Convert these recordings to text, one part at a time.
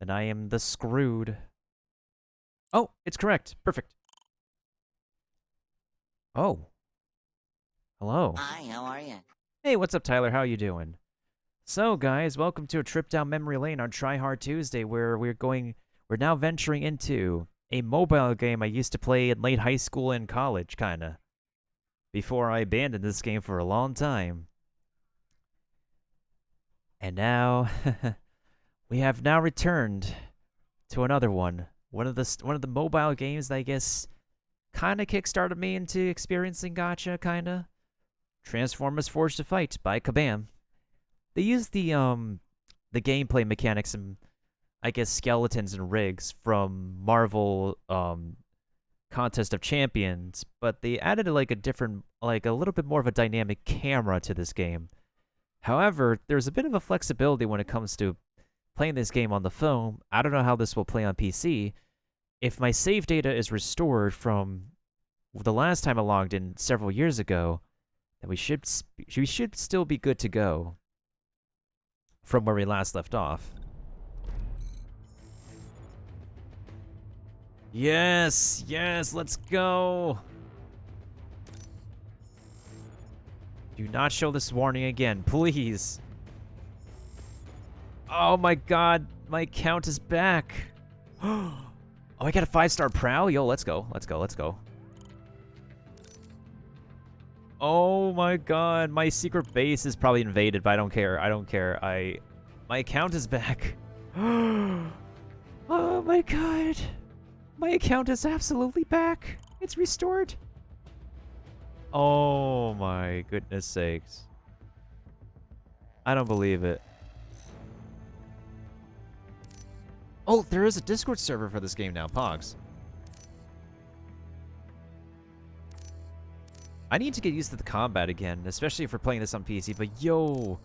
Then I am the screwed. Oh, it's correct. Perfect. Oh, hello. Hi, how are you? Hey, what's up, Tyler? How you doing? So, guys, welcome to a trip down memory lane on Try Hard Tuesday, where we're now venturing into a mobile game I used to play in late high school and college, kinda, before I abandoned this game for a long time. And now, we have now returned to another one. One of the mobile games that I guess kind of kickstarted me into experiencing gacha, kinda. Transformers Forged to Fight by Kabam. They use the gameplay mechanics and I guess skeletons and rigs from Marvel Contest of Champions, but they added like a little bit more of a dynamic camera to this game. However, there's a bit of a flexibility when it comes to playing this game on the phone. I don't know how this will play on PC. If my save data is restored from the last time I logged in several years ago, then we should still be good to go from where we last left off. Yes, yes, let's go. Do not show this warning again, please. Oh my god, my count is back. Oh, I got a 5-star prowl? Yo, let's go, let's go, let's go. Oh my god, my secret base is probably invaded, but I don't care. I don't care. My account is back. Oh my god. My account is absolutely back. It's restored. Oh my goodness sakes. I don't believe it. Oh, there is a Discord server for this game now, Pogs. I need to get used to the combat again, especially if we're playing this on PC, but yo!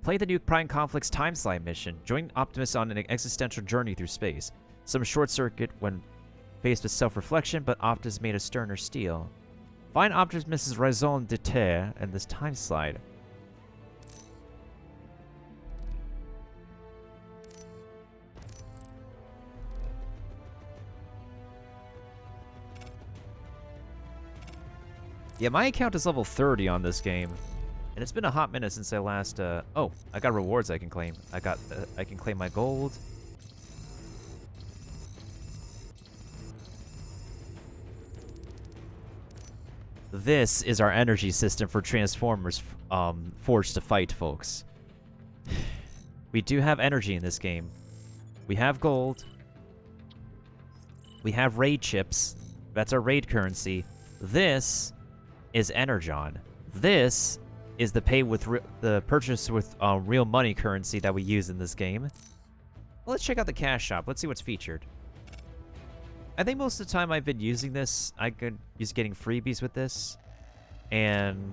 Play the new Prime Conflicts Time Slide mission. Join Optimus on an existential journey through space. Some short circuit when faced with self-reflection, but Optimus made of sterner steel. Find Optimus's raison d'etre in this time slide. Yeah, my account is level 30 on this game. And it's been a hot minute since I last, oh, I got rewards I can claim. I can claim my gold. This is our energy system for Transformers, Forged to Fight, folks. We do have energy in this game. We have gold. We have raid chips. That's our raid currency. This is Energon. This is the purchase with real money currency that we use in this game. Well, let's check out the cash shop. Let's see what's featured. I think most of the time I've been using this, I could use getting freebies with this. And,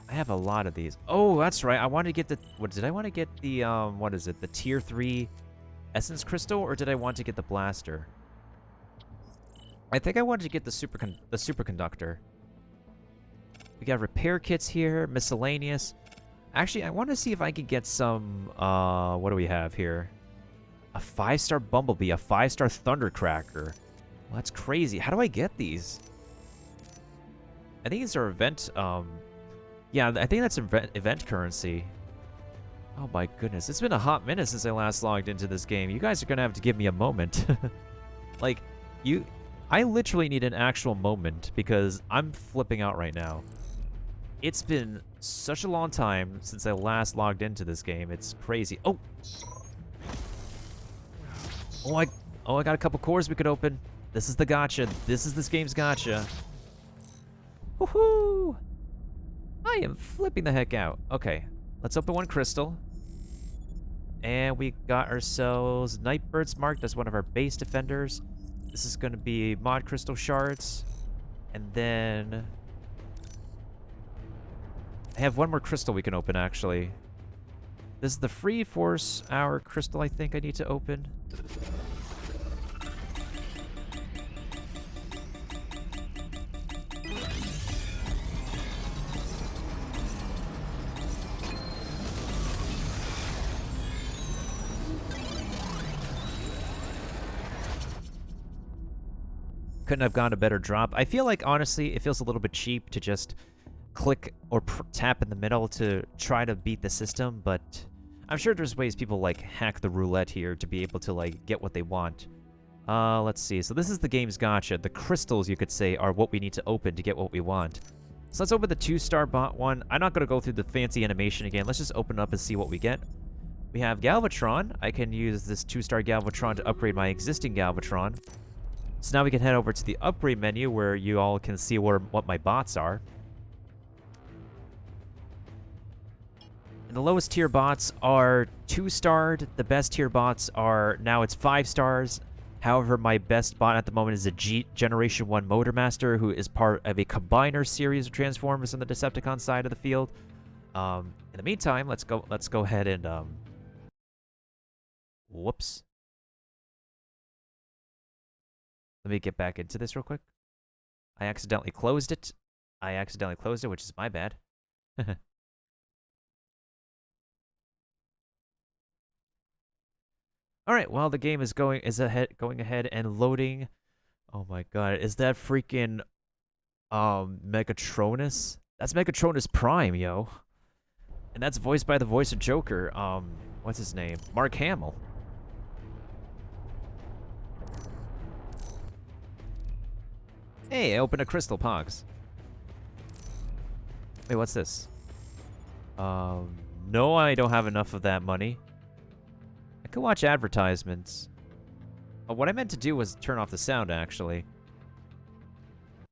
I have a lot of these. Oh, that's right. I wanted to get the, what did I want to get the, what is it? The tier 3 essence crystal, or did I want to get the blaster? I think I wanted to get the superconductor. We got repair kits here, miscellaneous. Actually, I want to see if I can get some, what do we have here? A 5-star Bumblebee, a 5-star Thundercracker. Well, that's crazy. How do I get these? I think these are event, yeah, I think that's event currency. Oh my goodness, it's been a hot minute since I last logged into this game. You guys are gonna have to give me a moment. Like, I literally need an actual moment because I'm flipping out right now. It's been such a long time since I last logged into this game. It's crazy. Oh! Oh, I got a couple cores we could open. This is the gacha. This is this game's gacha. Woohoo! I am flipping the heck out. Okay, let's open one crystal. And we got ourselves Nightbird's marked as one of our base defenders. This is going to be mod crystal shards. And then I have one more crystal we can open, actually. This is the Free Force Hour crystal I think I need to open. Couldn't have gone a better drop. I feel like, honestly, it feels a little bit cheap to just click or tap in the middle to try to beat the system, but I'm sure there's ways people, like, hack the roulette here to be able to, like, get what they want. Let's see. So this is the game's gotcha. The crystals, you could say, are what we need to open to get what we want. So let's open the 2-star bot one. I'm not going to go through the fancy animation again. Let's just open up and see what we get. We have Galvatron. I can use this 2-star Galvatron to upgrade my existing Galvatron. So now we can head over to the upgrade menu where you all can see what my bots are. And the lowest tier bots are 2-starred. The best tier bots are, now it's 5 stars. However, my best bot at the moment is a Generation 1 Motormaster, who is part of a Combiner series of Transformers on the Decepticon side of the field. In the meantime, let's go ahead and whoops. Let me get back into this real quick. I accidentally closed it, which is my bad. All right, well, the game is going ahead and loading. Oh my god, is that freaking Megatronus? That's Megatronus Prime, yo. And that's voiced by the voice of Joker. What's his name? Mark Hamill. Hey, I opened a crystal, Pogs. Wait, what's this? No, I don't have enough of that money. I could watch advertisements. What I meant to do was turn off the sound, actually.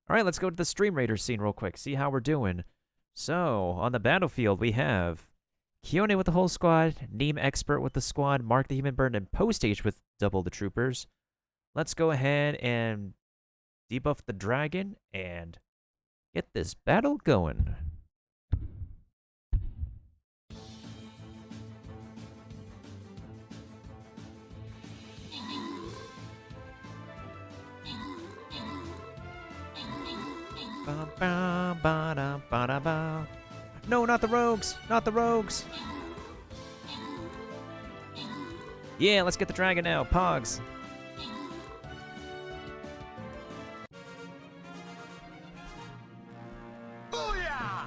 Alright, let's go to the Stream Raider scene real quick, see how we're doing. So, on the battlefield, we have Kione with the whole squad, Neem Expert with the squad, Mark the Human Bird, and Postage with double the troopers. Let's go ahead and debuff the dragon and get this battle going. No, not the rogues! Not the rogues! Yeah, let's get the dragon now, Pogs! Booyah!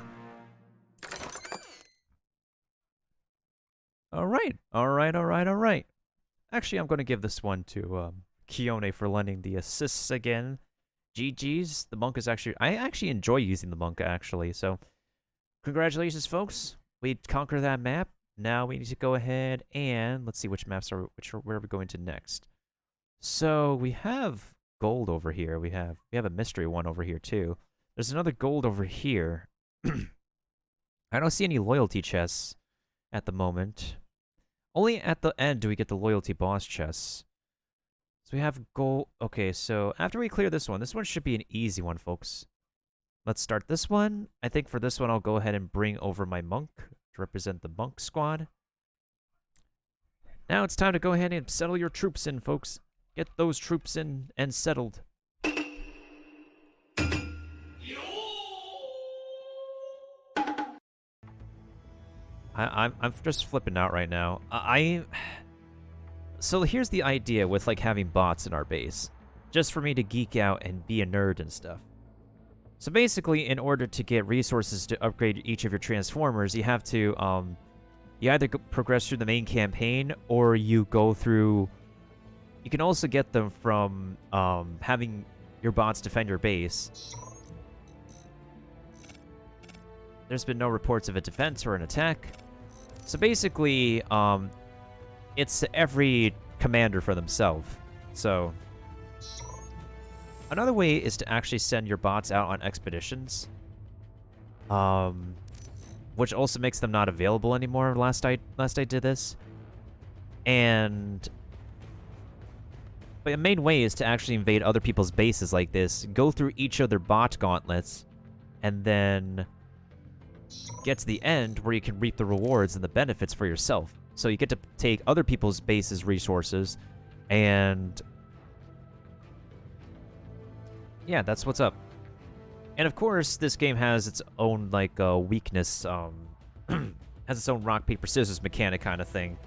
Alright. Actually, I'm going to give this one to Kione for lending the assists again. GG's. The monk is actually... I actually enjoy using the monk, actually. So, congratulations, folks. We conquered that map. Now we need to go ahead and... Let's see which maps are... where are we going to next? So, we have gold over here. We have a mystery one over here, too. There's another gold over here. I don't see any loyalty chests at the moment. Only at the end do we get the loyalty boss chests. So we have gold. Okay, so after we clear this one should be an easy one, folks. Let's start this one. I think for this one, I'll go ahead and bring over my monk to represent the monk squad. Now it's time to go ahead and settle your troops in, folks. Get those troops in and settled. I'm just flipping out right now. So here's the idea with, like, having bots in our base. Just for me to geek out and be a nerd and stuff. So basically, in order to get resources to upgrade each of your Transformers, you have to, you either progress through the main campaign, or you go through... You can also get them from, having your bots defend your base. There's been no reports of a defense or an attack. So basically, it's every commander for themselves. So, another way is to actually send your bots out on expeditions. Which also makes them not available anymore last I did this. But the main way is to actually invade other people's bases like this, go through each of their bot gauntlets, and then get to the end where you can reap the rewards and the benefits for yourself. So you get to take other people's bases' resources, and yeah, that's what's up. And of course, this game has its own, like, weakness, has its own rock, paper, scissors mechanic kind of thing.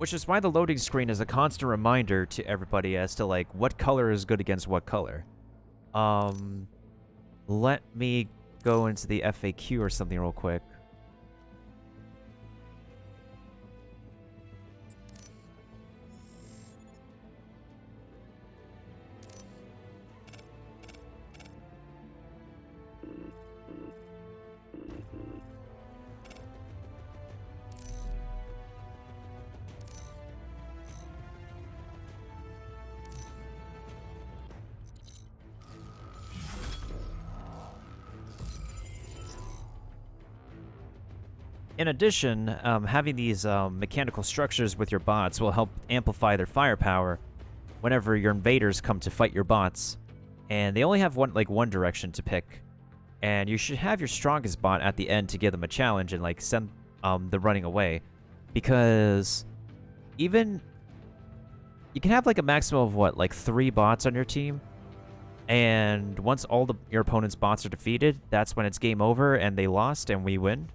Which is why the loading screen is a constant reminder to everybody as to, like, what color is good against what color. Let me go into the FAQ or something real quick. In addition, having these mechanical structures with your bots will help amplify their firepower whenever your invaders come to fight your bots. And they only have one direction to pick. And you should have your strongest bot at the end to give them a challenge and like send them running away. Because even you can have like a maximum of what, like 3 bots on your team. And once all your opponent's bots are defeated, that's when it's game over and they lost and we win.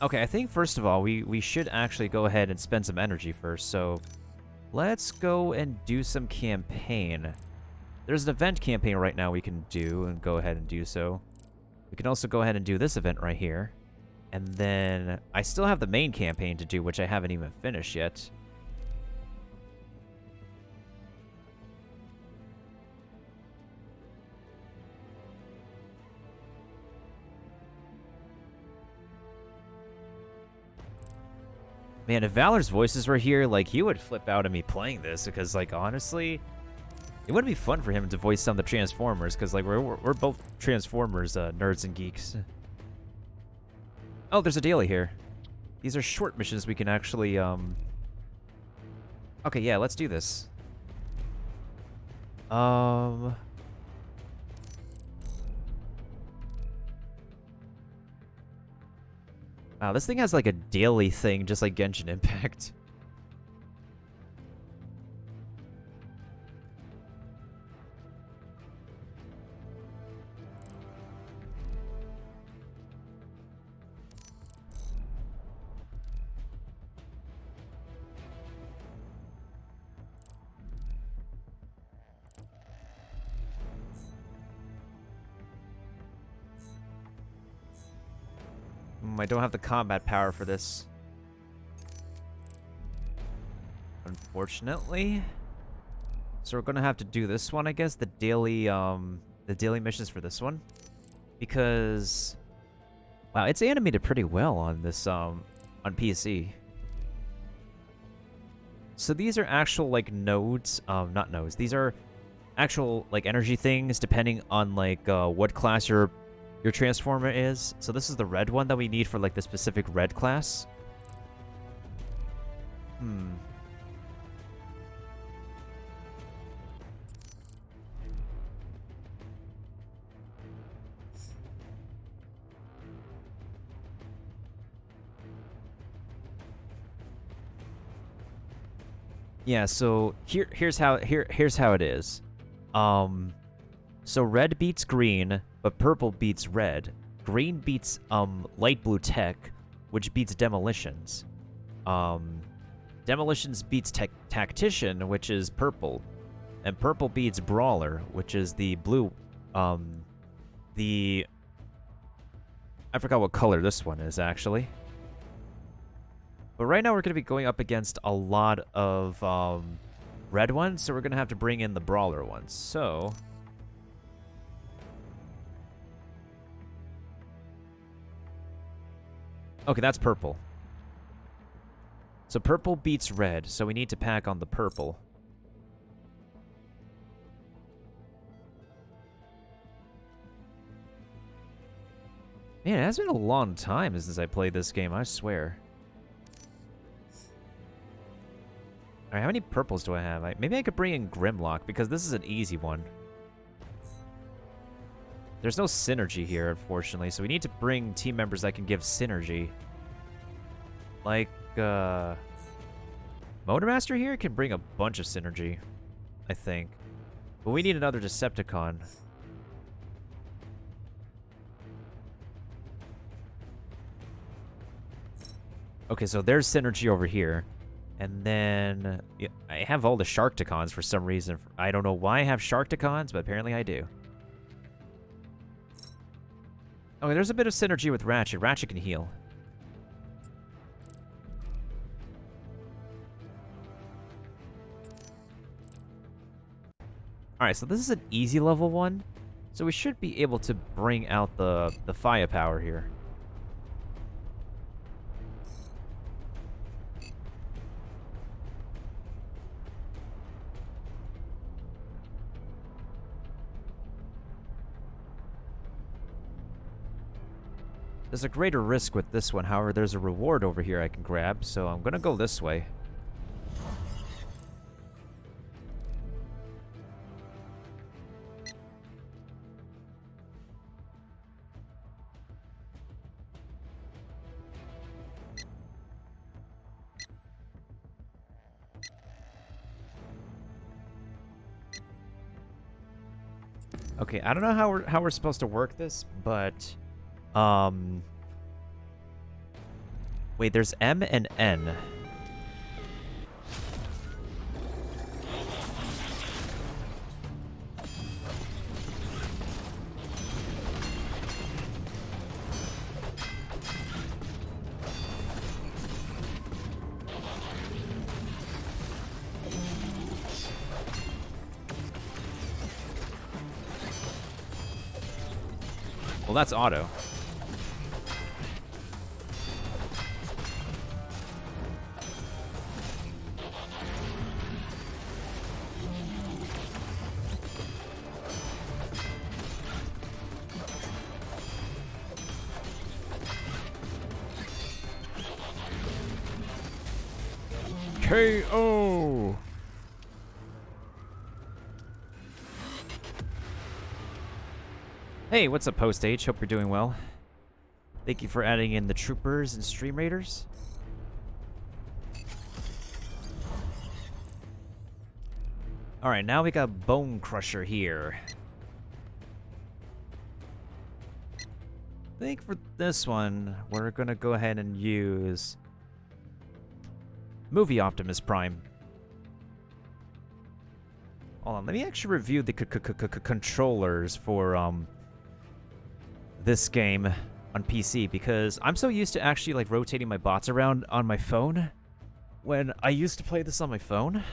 Okay, I think first of all, we should actually go ahead and spend some energy first. So let's go and do some campaign. There's an event campaign right now we can do and go ahead and do so. We can also go ahead and do this event right here. And then I still have the main campaign to do, which I haven't even finished yet. Man, if Valor's voices were here, like, he would flip out at me playing this, because, like, honestly, it would be fun for him to voice some of the Transformers, because, like, we're both Transformers nerds and geeks. Oh, there's a daily here. These are short missions we can actually, Okay, yeah, let's do this. Wow, this thing has like a daily thing, just like Genshin Impact. I don't have the combat power for this, unfortunately. So we're gonna have to do this one, I guess, the daily missions for this one, because wow, it's animated pretty well on this on PC. So these are actual like nodes, not nodes. These are actual like energy things depending on like what class your Transformer is. So this is the red one that we need for like the specific red class. Yeah, so here's how it is. So red beats green, but purple beats red. Green beats light blue tech, which beats demolitions. Demolitions beats tactician, which is purple. And purple beats brawler, which is the blue. I forgot what color this one is actually. But right now we're going to be going up against a lot of red ones, so we're going to have to bring in the brawler ones. So okay, that's purple. So purple beats red, so we need to pack on the purple. Man, it has been a long time since I played this game, I swear. Alright, how many purples do I have? Maybe I could bring in Grimlock, because this is an easy one. There's no synergy here, unfortunately, so we need to bring team members that can give synergy. Like, Motormaster here can bring a bunch of synergy, I think. But we need another Decepticon. Okay, so there's synergy over here. And then yeah, I have all the Sharkticons for some reason. I don't know why I have Sharkticons, but apparently I do. Okay, there's a bit of synergy with Ratchet. Ratchet can heal. Alright, so this is an easy level 1. So we should be able to bring out the firepower here. There's a greater risk with this one, however, there's a reward over here I can grab, so I'm gonna go this way. Okay, I don't know how we're supposed to work this, but wait, there's M and N. Well, that's auto. KO! Hey, what's up, Post H? Hope you're doing well. Thank you for adding in the Troopers and Stream Raiders. Alright, now we got Bone Crusher here. I think for this one, we're gonna go ahead and use Movie Optimus Prime. Hold on, let me actually review the controllers for this game on PC, because I'm so used to actually like rotating my bots around on my phone when I used to play this on my phone.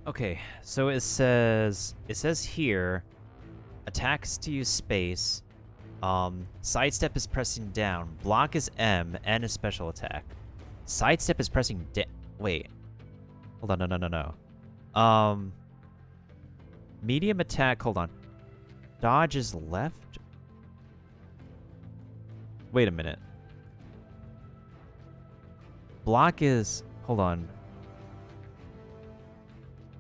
Okay, so it says here, attacks to use space, sidestep is pressing down, block is M, and a special attack. Sidestep is pressing wait. Hold on, no. Medium attack, hold on. Dodge is left? Wait a minute. Block is, hold on.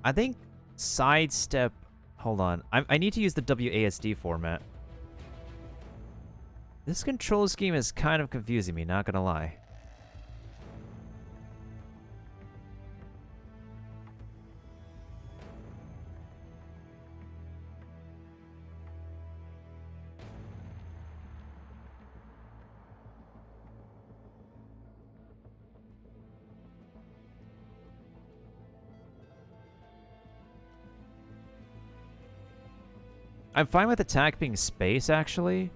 I think sidestep, hold on. I need to use the WASD format. This control scheme is kind of confusing me, not gonna lie. I'm fine with attack being space, actually.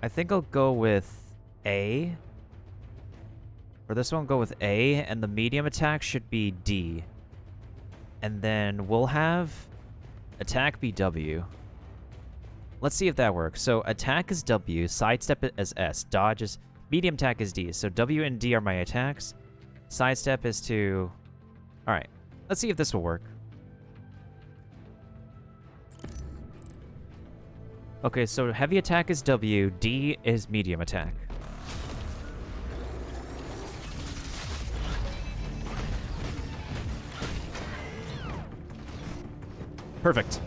I think I'll go with A. For this one, go with A, and the medium attack should be D. And then we'll have attack be W. Let's see if that works. So attack is W, sidestep is S, dodge is... Medium attack is D. So W and D are my attacks. Sidestep is to... Alright, let's see if this will work. Okay, so heavy attack is W, D is medium attack. Perfect.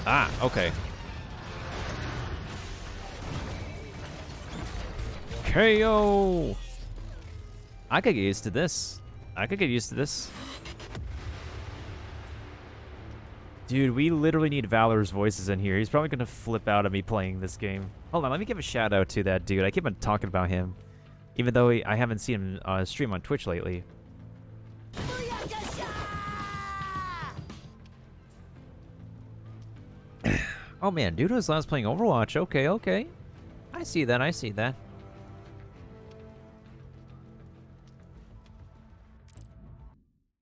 Ah, okay. KO! I could get used to this. I could get used to this. Dude, we literally need Valor's voices in here. He's probably gonna flip out at me playing this game. Hold on, let me give a shout out to that dude. I keep on talking about him, even though I haven't seen him stream on Twitch lately. Oh man, dude was last playing Overwatch. Okay, okay. I see that, I see that.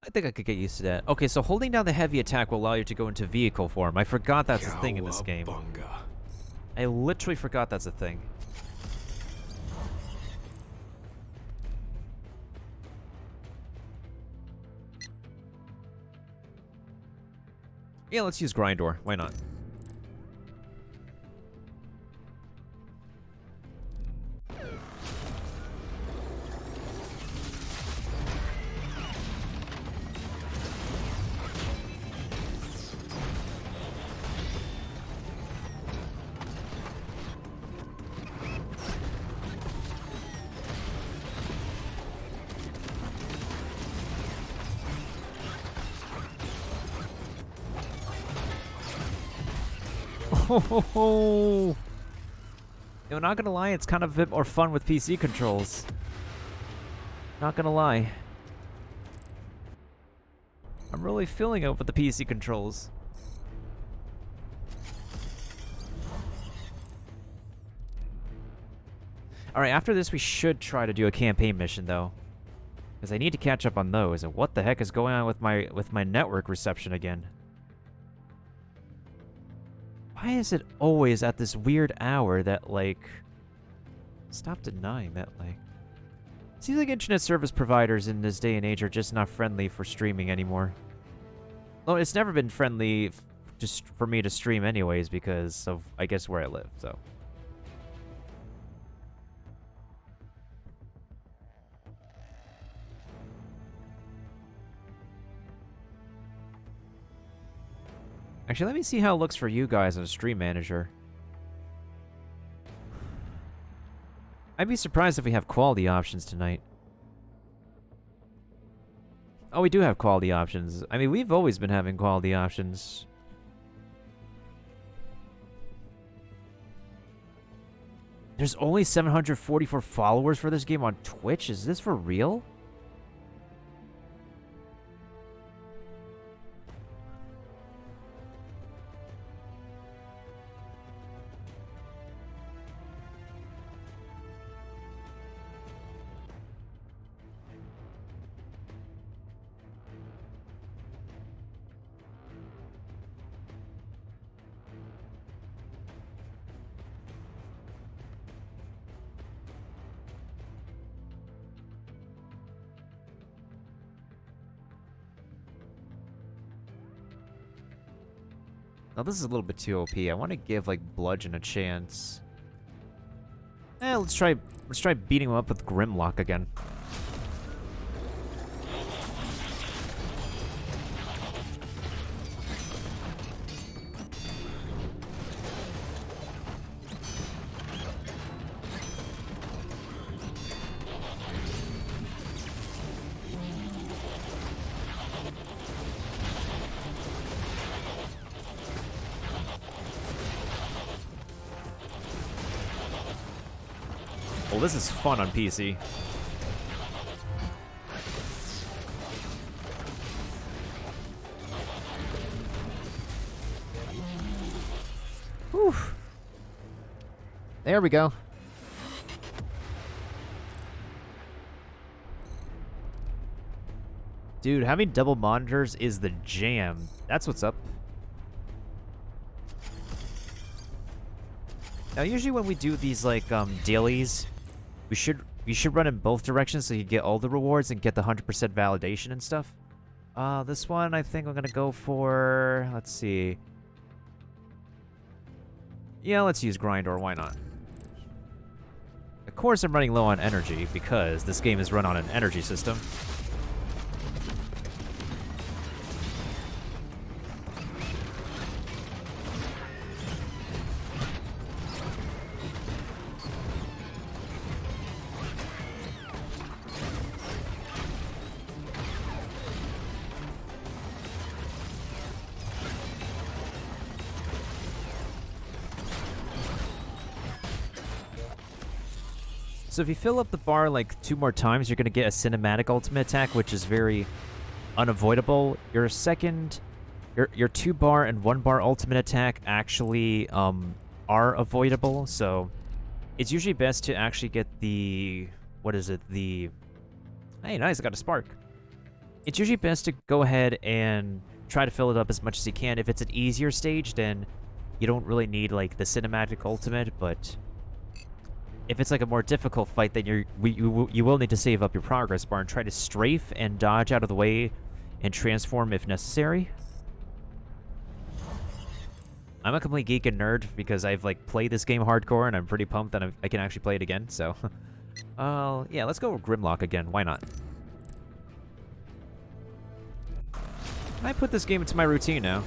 I think I could get used to that. Okay, so holding down the heavy attack will allow you to go into vehicle form. I forgot that's a thing in this game. I literally forgot that's a thing. Yeah, let's use Grindor. Why not? Oh, yo, not gonna lie, it's kind of a bit more fun with PC controls. Not gonna lie. I'm really feeling it with the PC controls. Alright, after this we should try to do a campaign mission though. Because I need to catch up on those, and what the heck is going on with my network reception again? Why is it always at this weird hour that, like... Stop denying that, like... Seems like internet service providers in this day and age are just not friendly for streaming anymore. Well, it's never been friendly just for me to stream anyways because of, I guess, where I live, so... Actually, let me see how it looks for you guys on a stream manager. I'd be surprised if we have quality options tonight. Oh, we do have quality options. I mean, we've always been having quality options. There's only 744 followers for this game on Twitch? Is this for real? Now this is a little bit too OP. I want to give like Bludgeon a chance. Let's try beating him up with Grimlock again. Well, this is fun on PC. Whew. There we go. Dude, having double monitors is the jam. That's what's up. Now, usually when we do these, like, dailies, we should run in both directions so you get all the rewards and get the 100% validation and stuff. This one, I think I'm gonna go for... Let's see. Yeah, let's use Grindor. Why not? Of course I'm running low on energy, because this game is run on an energy system. So if you fill up the bar like 2 more times, you're going to get a cinematic ultimate attack, which is very unavoidable. Your 2 bar and 1 bar ultimate attack actually are avoidable. So it's usually best to actually get the, what is it? The, hey, nice, I got a spark. It's usually best to go ahead and try to fill it up as much as you can. If it's an easier stage, then you don't really need like the cinematic ultimate, but if it's like a more difficult fight, then you will need to save up your progress bar and try to strafe and dodge out of the way and transform if necessary. I'm a complete geek and nerd because I've like played this game hardcore and I'm pretty pumped that I can actually play it again. So, yeah, let's go with Grimlock again. Why not? I put this game into my routine now.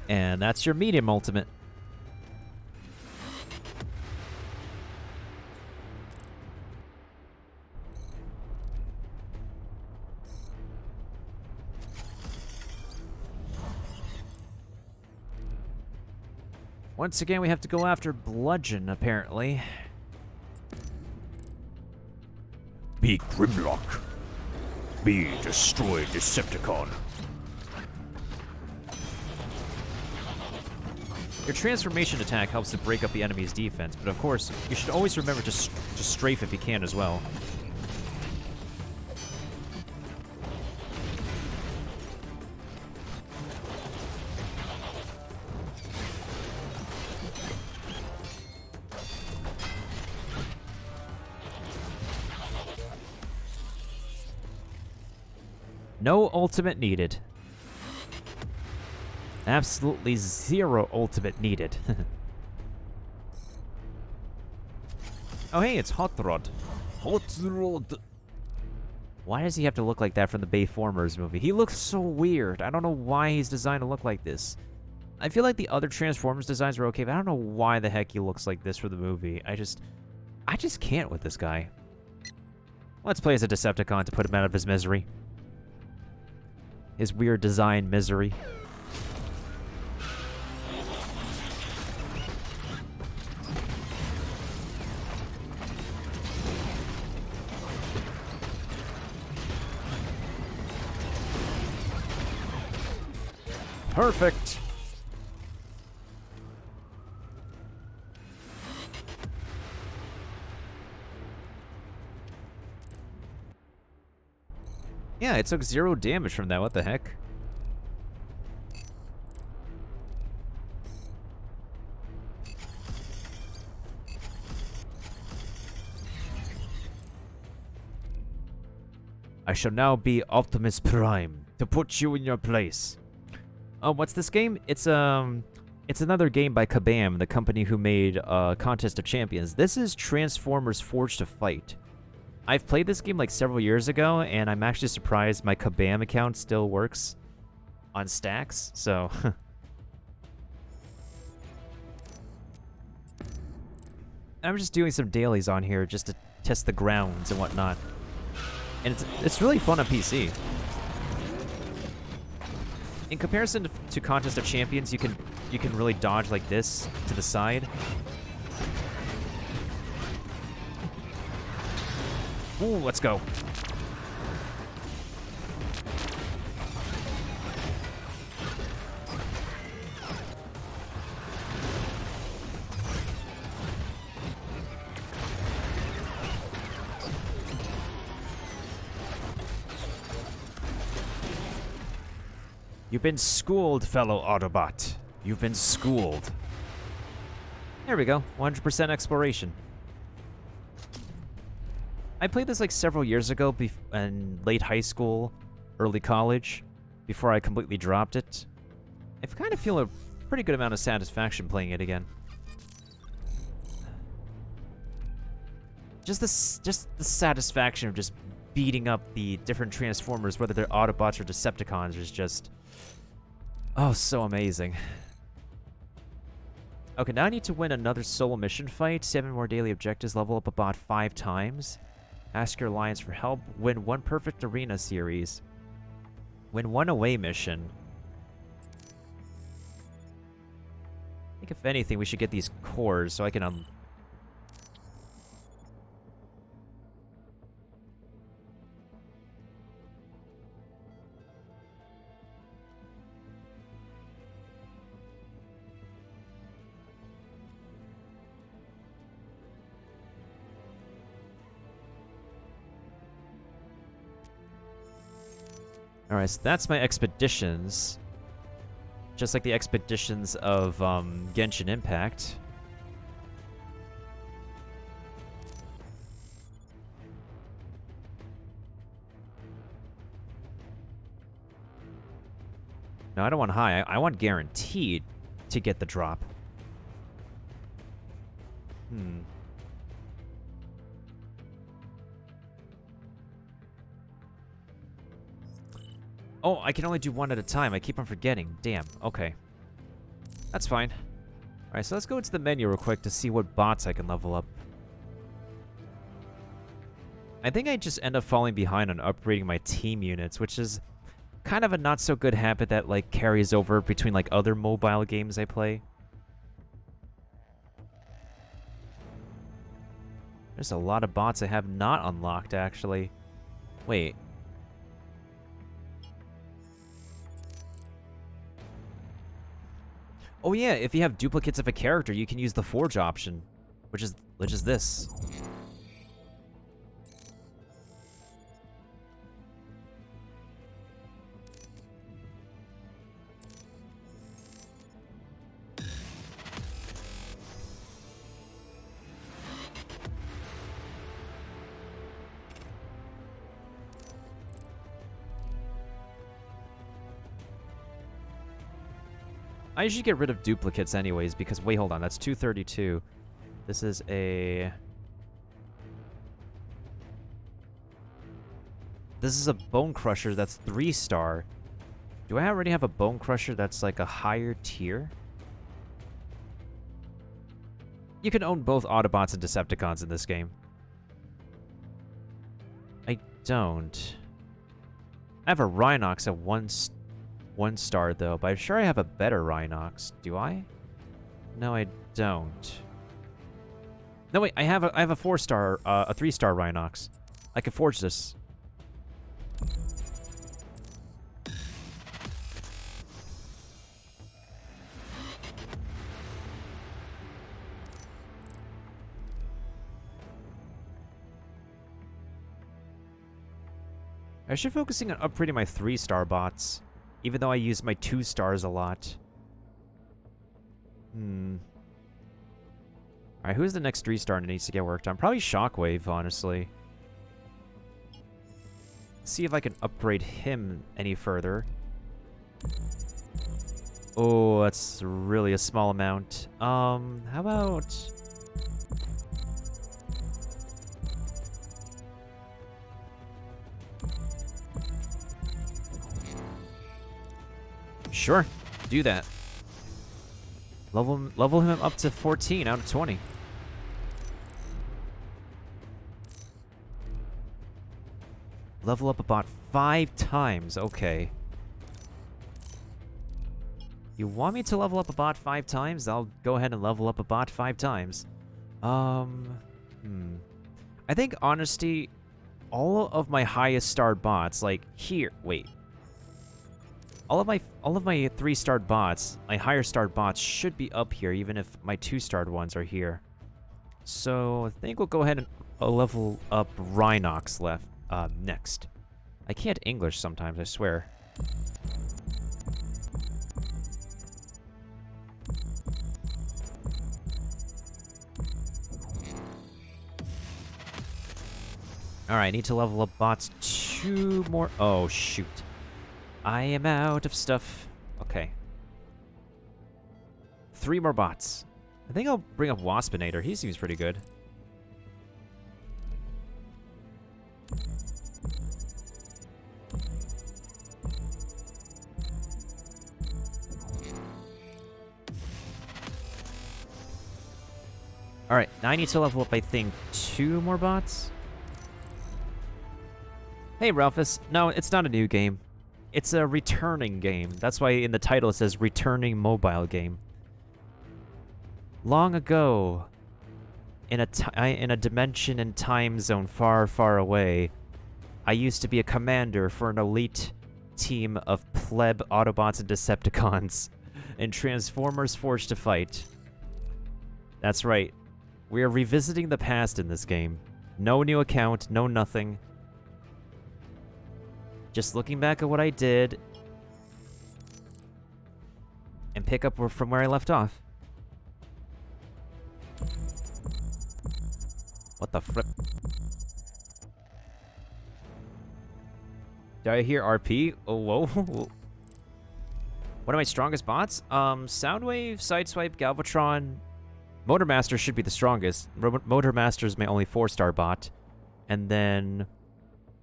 And that's your medium ultimate. Once again, we have to go after Bludgeon, apparently. Be Grimlock. Be Destroy Decepticon. Your transformation attack helps to break up the enemy's defense, but of course, you should always remember to strafe if you can as well. No ultimate needed. Absolutely 0 ultimate needed. Oh, hey, it's Hot Rod. Hot Rod. Why does he have to look like that from the Bayformers movie? He looks so weird. I don't know why he's designed to look like this. I feel like the other Transformers designs are okay, but I don't know why the heck he looks like this for the movie. I just can't with this guy. Let's play as a Decepticon to put him out of his misery. His weird design misery. Perfect. Yeah, it took 0 damage from that. What the heck? I shall now be Optimus Prime to put you in your place. What's this game? It's It's another game by Kabam, the company who made Contest of Champions. This is Transformers Forged to Fight. I've played this game like several years ago, and I'm actually surprised my Kabam account still works on stacks, so... I'm just doing some dailies on here just to test the grounds and whatnot. And it's really fun on PC. In comparison to Contest of Champions, you can really dodge like this to the side. Ooh, let's go. You've been schooled, fellow Autobot. You've been schooled. There we go. 100% exploration. I played this like several years ago in late high school, early college, before I completely dropped it. I kind of feel a pretty good amount of satisfaction playing it again. Just the satisfaction of just beating up the different Transformers, whether they're Autobots or Decepticons, is just... oh, so amazing. Okay, now I need to win another solo mission fight. 7 more daily objectives, level up a bot 5 times. Ask your alliance for help. Win 1 perfect arena series. Win 1 away mission. I think if anything, we should get these cores so I can... Alright, so that's my expeditions. Just like the expeditions of Genshin Impact. No, I don't want high. I want guaranteed to get the drop. Oh, I can only do 1 at a time. I keep on forgetting. Damn. Okay. That's fine. Alright, so let's go into the menu real quick to see what bots I can level up. I think I just end up falling behind on upgrading my team units, which is kind of a not-so-good habit that, like, carries over between, like, other mobile games I play. There's a lot of bots I have not unlocked, actually. Wait. Oh yeah, if you have duplicates of a character, you can use the Forge option, which is this. I usually get rid of duplicates anyways, because, wait, hold on, that's 232. This is a... this is a Bone Crusher that's 3-star. Do I already have a Bone Crusher that's, like, a higher tier? You can own both Autobots and Decepticons in this game. I don't. I have a Rhinox at 1 star, though, but I'm sure I have a better Rhinox. Do I? No, I don't. No, wait, I have a 4-star, a 3-star Rhinox. I can forge this. I should be focusing on upgrading my 3-star bots, even though I use my 2 stars a lot. Alright, who's the next 3-star that needs to get worked on? Probably Shockwave, honestly. See if I can upgrade him any further. Oh, that's really a small amount. How about... Sure, do that. Level him up to 14 out of 20. Level up a bot 5 times, okay. You want me to level up a bot 5 times? I'll go ahead and level up a bot 5 times. I think, honesty, all of my highest starred bots, like here, wait. All of my 3-starred bots, my higher starred bots should be up here, even if my 2-starred ones are here. So I think we'll go ahead and level up Rhinox next. I can't English sometimes, I swear. Alright, I need to level up bots 2 more. Oh, shoot. I am out of stuff. Okay. 3 more bots. I think I'll bring up Waspinator. He seems pretty good. Alright, now I need to level up, I think, 2 more bots. Hey, Ralphus. No, it's not a new game. It's a returning game. That's why in the title it says returning mobile game. Long ago, in a dimension and time zone far, far away, I used to be a commander for an elite team of pleb Autobots and Decepticons, and Transformers forged to fight. That's right. We are revisiting the past in this game. No new account, no nothing. Just looking back at what I did and pick up from where I left off. What the frick? Did I hear RP? Oh, whoa. One of my strongest bots? Soundwave, Sideswipe, Galvatron. Motormaster should be the strongest. Motormaster is my only 4-star bot. And then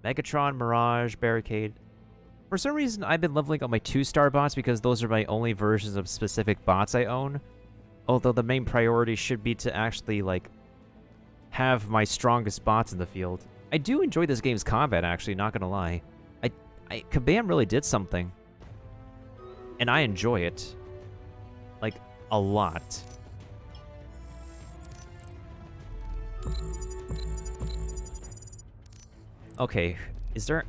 Megatron, Mirage, Barricade. For some reason, I've been leveling up my 2-star bots because those are my only versions of specific bots I own. Although the main priority should be to actually, like, have my strongest bots in the field. I do enjoy this game's combat, actually, not gonna lie. Kabam really did something. And I enjoy it. Like, a lot. Okay,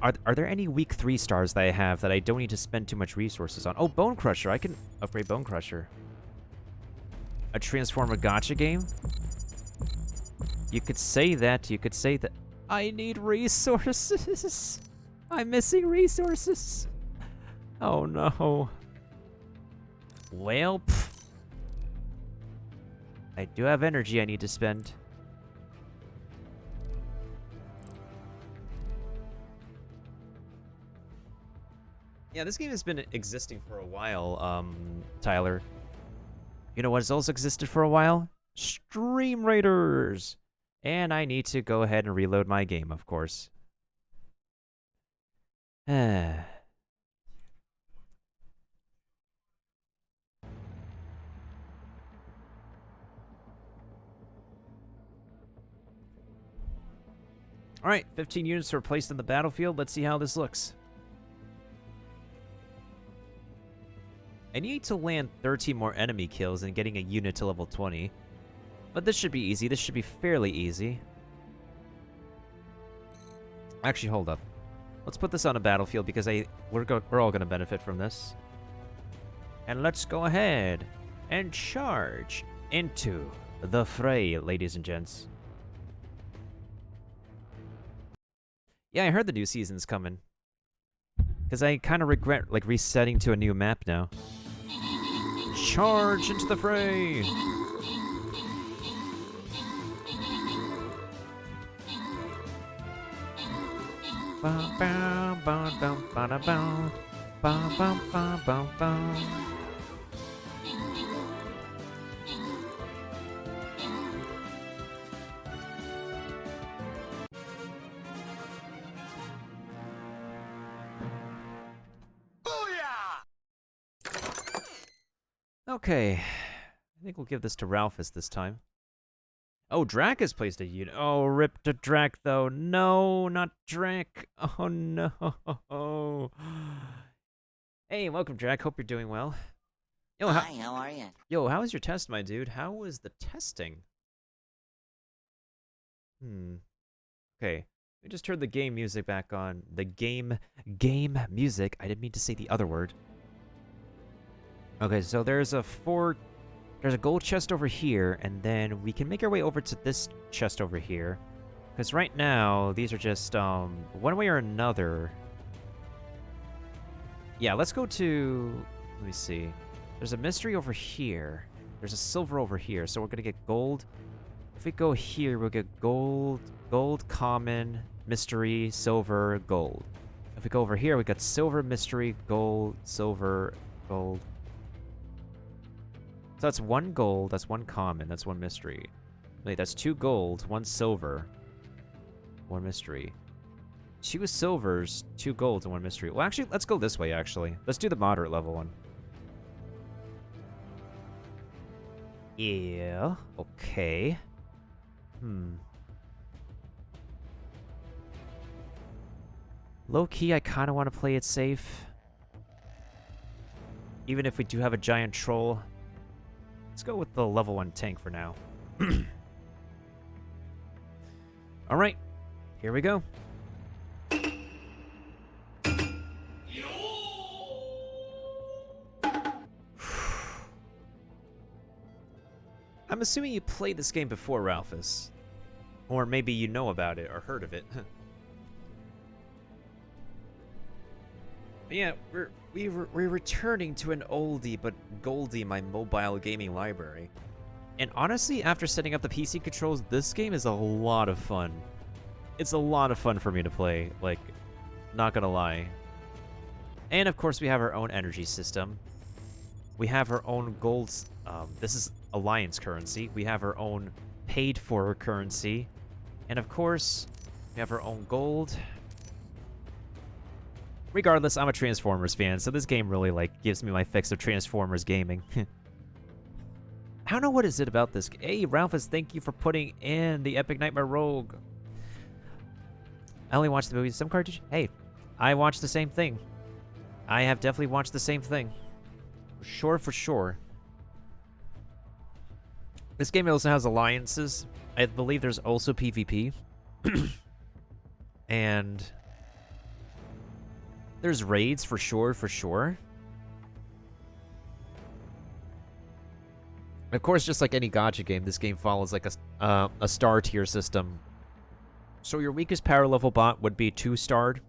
are there any weak 3-stars that I have that I don't need to spend too much resources on? Oh, Bone Crusher. I can upgrade Bone Crusher. A Transformer Gacha game? You could say that. You could say that. I need resources. I'm missing resources. Oh, no. Well, I do have energy I need to spend. Yeah, this game has been existing for a while, Tyler. You know what has also existed for a while? Stream Raiders! And I need to go ahead and reload my game, of course. Alright, 15 units are placed on the battlefield. Let's see how this looks. I need to land 13 more enemy kills and getting a unit to level 20. But this should be easy. This should be fairly easy. Actually, hold up. Let's put this on a battlefield because we're all going to benefit from this. And let's go ahead and charge into the fray, ladies and gents. Yeah, I heard the new season's coming. Because I kind of regret, like, resetting to a new map now. Charge into the fray! Bum, bum, bum, bum, bum, bum, bum, bum, bum, bum, bum. Okay. I think we'll give this to Ralphus this time. Oh, Drac has placed a unit. Oh, rip to Drac, though. No, not Drac. Oh, no. Hey, welcome, Drac. Hope you're doing well. Yo, Hi, how are you? Yo, how was your test, my dude? How was the testing? Okay. We just turned the game music back on. The game music. I didn't mean to say the other word. Okay, so there's a gold chest over here, and then we can make our way over to this chest over here. Because right now, these are just, one way or another. Yeah, let's go to, let me see. There's a mystery over here. There's a silver over here, so we're gonna get gold. If we go here, we'll get gold, common, mystery, silver, gold. If we go over here, we got silver, mystery, gold, silver, gold. So that's 1 gold, that's 1 common, that's 1 mystery. Wait, that's 2 gold, 1 silver, 1 mystery. 2 silvers, 2 golds, and 1 mystery. Well, actually, let's go this way, actually. Let's do the moderate level one. Yeah, okay. Low-key, I kind of want to play it safe. Even if we do have a giant troll. Let's go with the level 1 tank for now. Alright, here we go. I'm assuming you played this game before, Ralphus. Or maybe you know about it or heard of it. But yeah, we're returning to an oldie but goldie my mobile gaming library. And honestly, after setting up the PC controls, this game is a lot of fun. It's a lot of fun for me to play, like, not gonna lie. And of course, we have our own energy system. We have our own golds. This is Alliance currency. We have our own paid-for currency. And of course, we have our own gold. Regardless, I'm a Transformers fan, so this game really, like, gives me my fix of Transformers gaming. I don't know what is it about this. Hey, Ralphus, thank you for putting in the Epic Nightmare Rogue. I only watched the movies. Some cartridge. Hey, I watched the same thing. I have definitely watched the same thing. For sure. This game also has alliances. I believe there's also PvP. And there's raids for sure. Of course, just like any gacha game, this game follows like a star tier system. So your weakest power level bot would be 2-starred,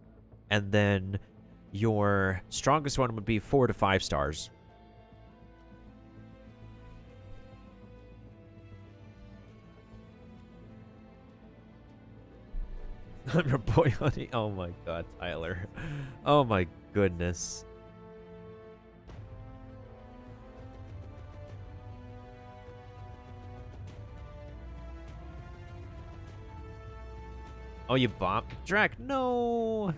and then your strongest one would be 4 to 5 stars. I'm your boy, honey. Oh my god, Tyler. Oh my goodness. Oh, you bombed? Drac, no!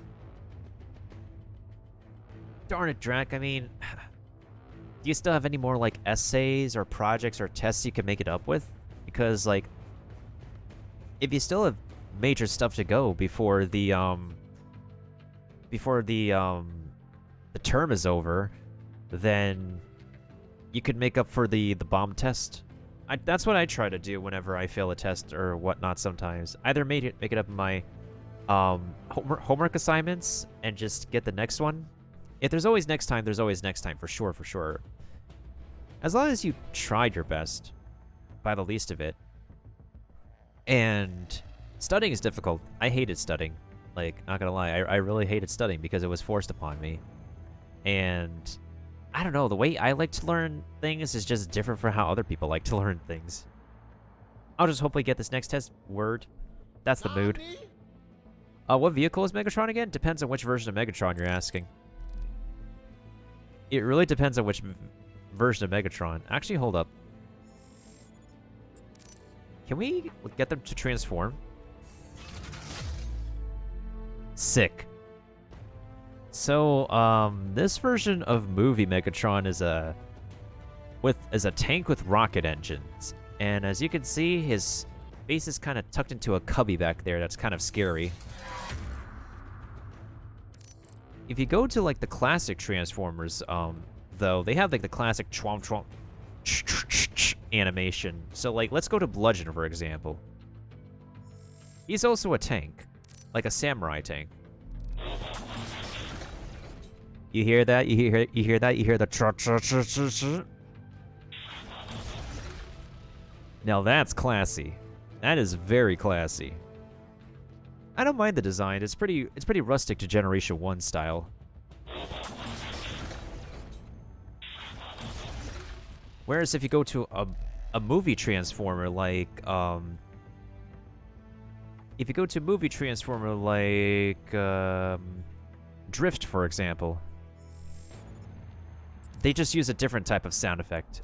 Darn it, Drac. I mean, do you still have any more, like, essays or projects or tests you can make it up with? Because, like, if you still have major stuff to go before the term is over, then you could make up for the bomb test. That's what I try to do whenever I fail a test or whatnot sometimes. Either make it up in my homework assignments and just get the next one. If there's always next time, there's always next time, for sure. As long as you tried your best, by the least of it. And studying is difficult. I hated studying. Like, not gonna lie, I really hated studying because it was forced upon me. And I don't know, the way I like to learn things is just different from how other people like to learn things. I'll just hopefully get this next test word. That's the mood. What vehicle is Megatron again? Depends on which version of Megatron you're asking. It really depends on which version of Megatron. Actually, hold up. Can we get them to transform? Sick. So, this version of movie Megatron is as a tank with rocket engines. And as you can see, his face is kind of tucked into a cubby back there. That's kind of scary. If you go to like the classic Transformers, though, they have like the classic chomp chomp animation. So like, let's go to Bludgeon, for example. He's also a tank, like a samurai tank. You hear that? You hear that? You hear the cha-cha-cha-cha-cha? Now that's classy. That is very classy. I don't mind the design. It's pretty rustic to Generation 1 style. Whereas if you go to a movie Transformer like if you go to a movie Transformer like Drift, for example, they just use a different type of sound effect.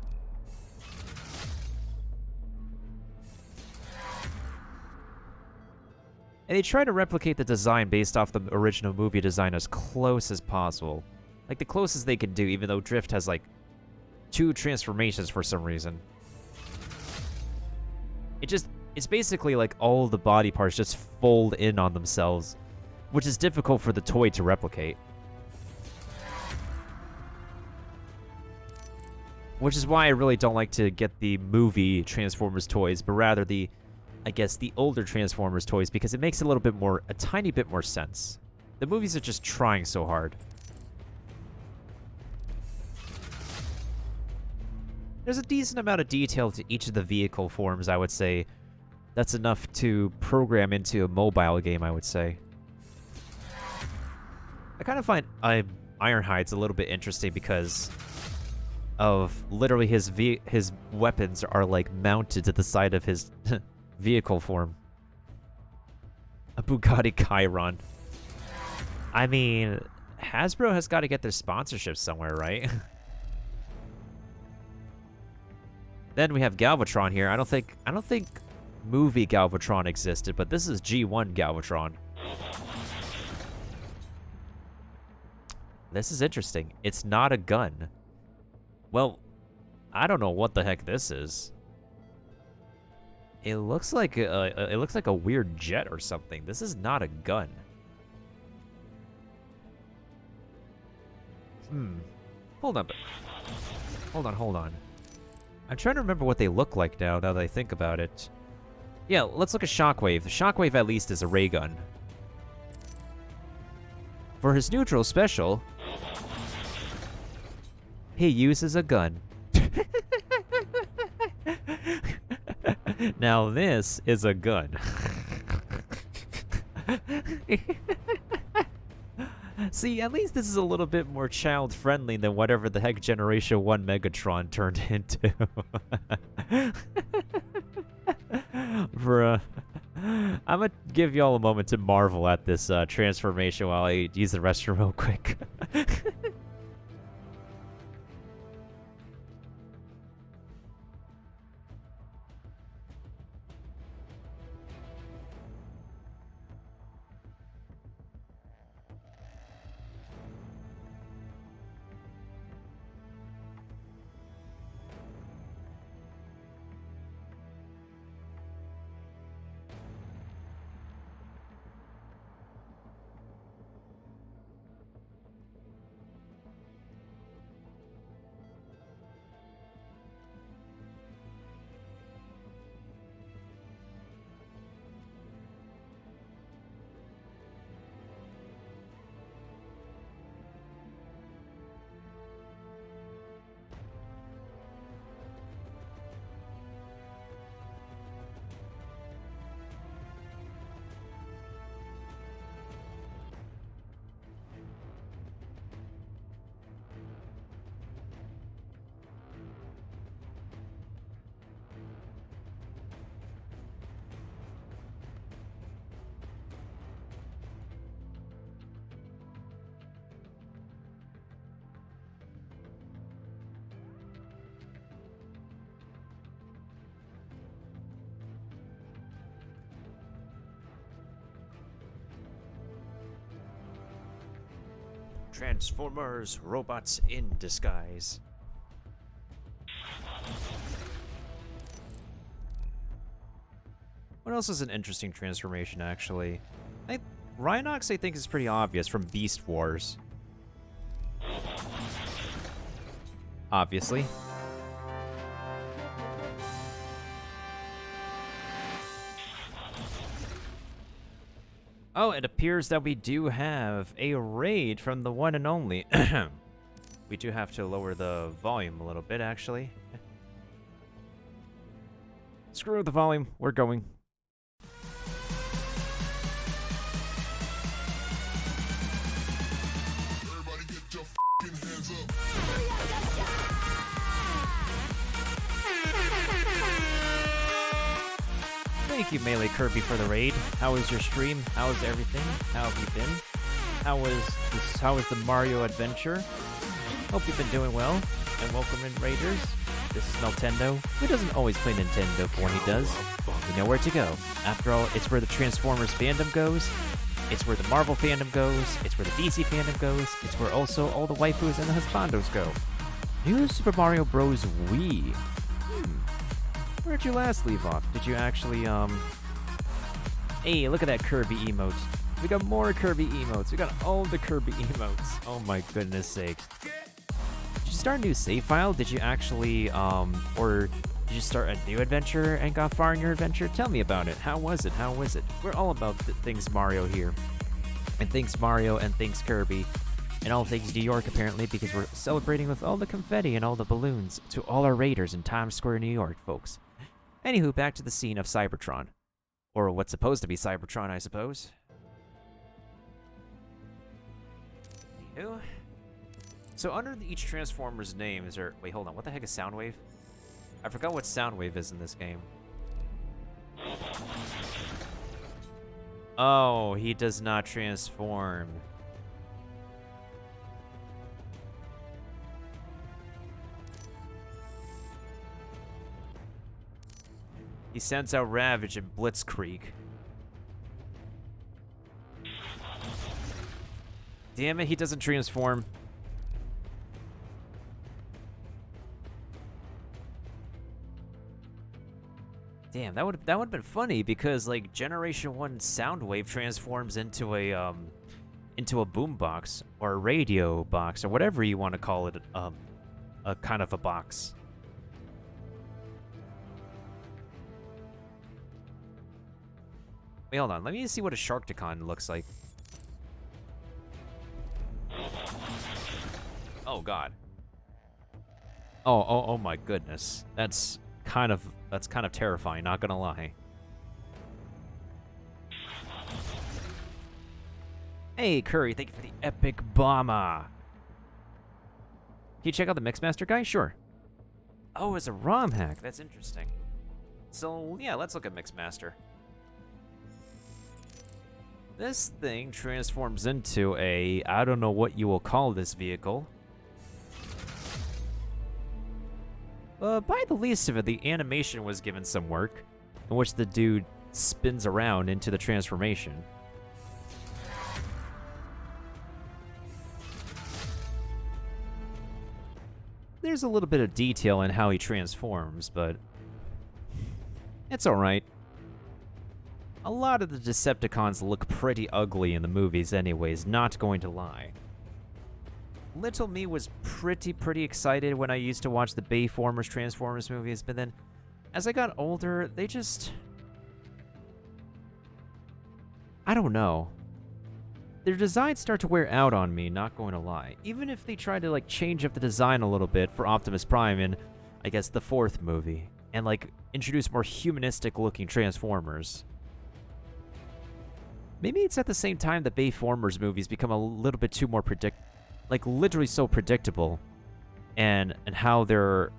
And they try to replicate the design based off the original movie design as close as possible. Like, the closest they can do, even though Drift has, like, 2 transformations for some reason. It's basically like all the body parts just fold in on themselves, which is difficult for the toy to replicate. Which is why I really don't like to get the movie Transformers toys, but rather the, I guess, the older Transformers toys, because it makes a tiny bit more sense. The movies are just trying so hard. There's a decent amount of detail to each of the vehicle forms, I would say. That's enough to program into a mobile game, I would say. I kind of find Ironhide's a little bit interesting because of literally his weapons are like mounted to the side of his vehicle form. A Bugatti Chiron. I mean, Hasbro has got to get their sponsorship somewhere, right? Then we have Galvatron here. I don't think movie Galvatron existed, but this is G1 Galvatron. This is interesting. It's not a gun. Well, I don't know what the heck this is. It looks like a weird jet or something. This is not a gun. Hold on. Hold on. I'm trying to remember what they look like now that I think about it. Yeah, let's look at Shockwave. Shockwave at least is a ray gun. For his neutral special, he uses a gun. Now this is a gun. See, at least this is a little bit more child-friendly than whatever the heck Generation 1 Megatron turned into. Bruh. I'm gonna give y'all a moment to marvel at this transformation while I use the restroom real quick. Transformers, robots in disguise. What else is an interesting transformation, actually? Rhinox, I think, is pretty obvious from Beast Wars. Obviously. Oh, it appears that we do have a raid from the one and only. We do have to lower the volume a little bit, actually. Screw the volume. We're going. Everybody get your f***ing hands up. Thank you, Melee Kirby, for the raid. How was your stream? How is everything? How have you been? How was the Mario adventure? Hope you've been doing well. And welcome in, Raiders. This is Nintendo, who doesn't always play Nintendo, but when he does, we know where to go. After all, it's where the Transformers fandom goes. It's where the Marvel fandom goes. It's where the DC fandom goes. It's where also all the waifus and the husbandos go. New Super Mario Bros. Wii. Where'd you last leave off? Did you actually, Hey, look at that Kirby emote. We got more Kirby emotes. We got all the Kirby emotes. Oh my goodness sakes. Did you start a new save file? Did you actually, or did you start a new adventure and got far in your adventure? Tell me about it. How was it? How was it? We're all about things Mario here. And thanks Mario and thanks Kirby. And all things New York, apparently, because we're celebrating with all the confetti and all the balloons to all our raiders in Times Square, New York, folks. Anywho, back to the scene of Cybertron. Or what's supposed to be Cybertron, I suppose. Anywho. So under each Transformer's name is there... Wait, hold on. What the heck is Soundwave? I forgot what Soundwave is in this game. Oh, he does not transform. He sends out Ravage and Blitzkrieg. Damn it, he doesn't transform. Damn, that would have been funny because like Generation 1 Soundwave transforms into a boombox or a radio box or whatever you want to call it, a kind of a box. Wait, hold on. Let me see what a Sharkticon looks like. Oh god. Oh my goodness. That's kind of terrifying, not gonna lie. Hey Curry, thank you for the epic bomber. Can you check out the Mixmaster guy? Sure. Oh, it's a ROM hack. That's interesting. So yeah, let's look at Mixmaster. This thing transforms into a, I don't know what you will call this vehicle. By the least of it, the animation was given some work, in which the dude spins around into the transformation. There's a little bit of detail in how he transforms, but it's alright. A lot of the Decepticons look pretty ugly in the movies anyways, not going to lie. Little me was pretty excited when I used to watch the Bayformers Transformers movies, but then as I got older, they just... I don't know. Their designs start to wear out on me, not going to lie. Even if they try to like change up the design a little bit for Optimus Prime in, I guess, the 4th movie, and like introduce more humanistic looking Transformers. Maybe it's at the same time the Bayformers movies become a little bit too more literally so predictable, and how they're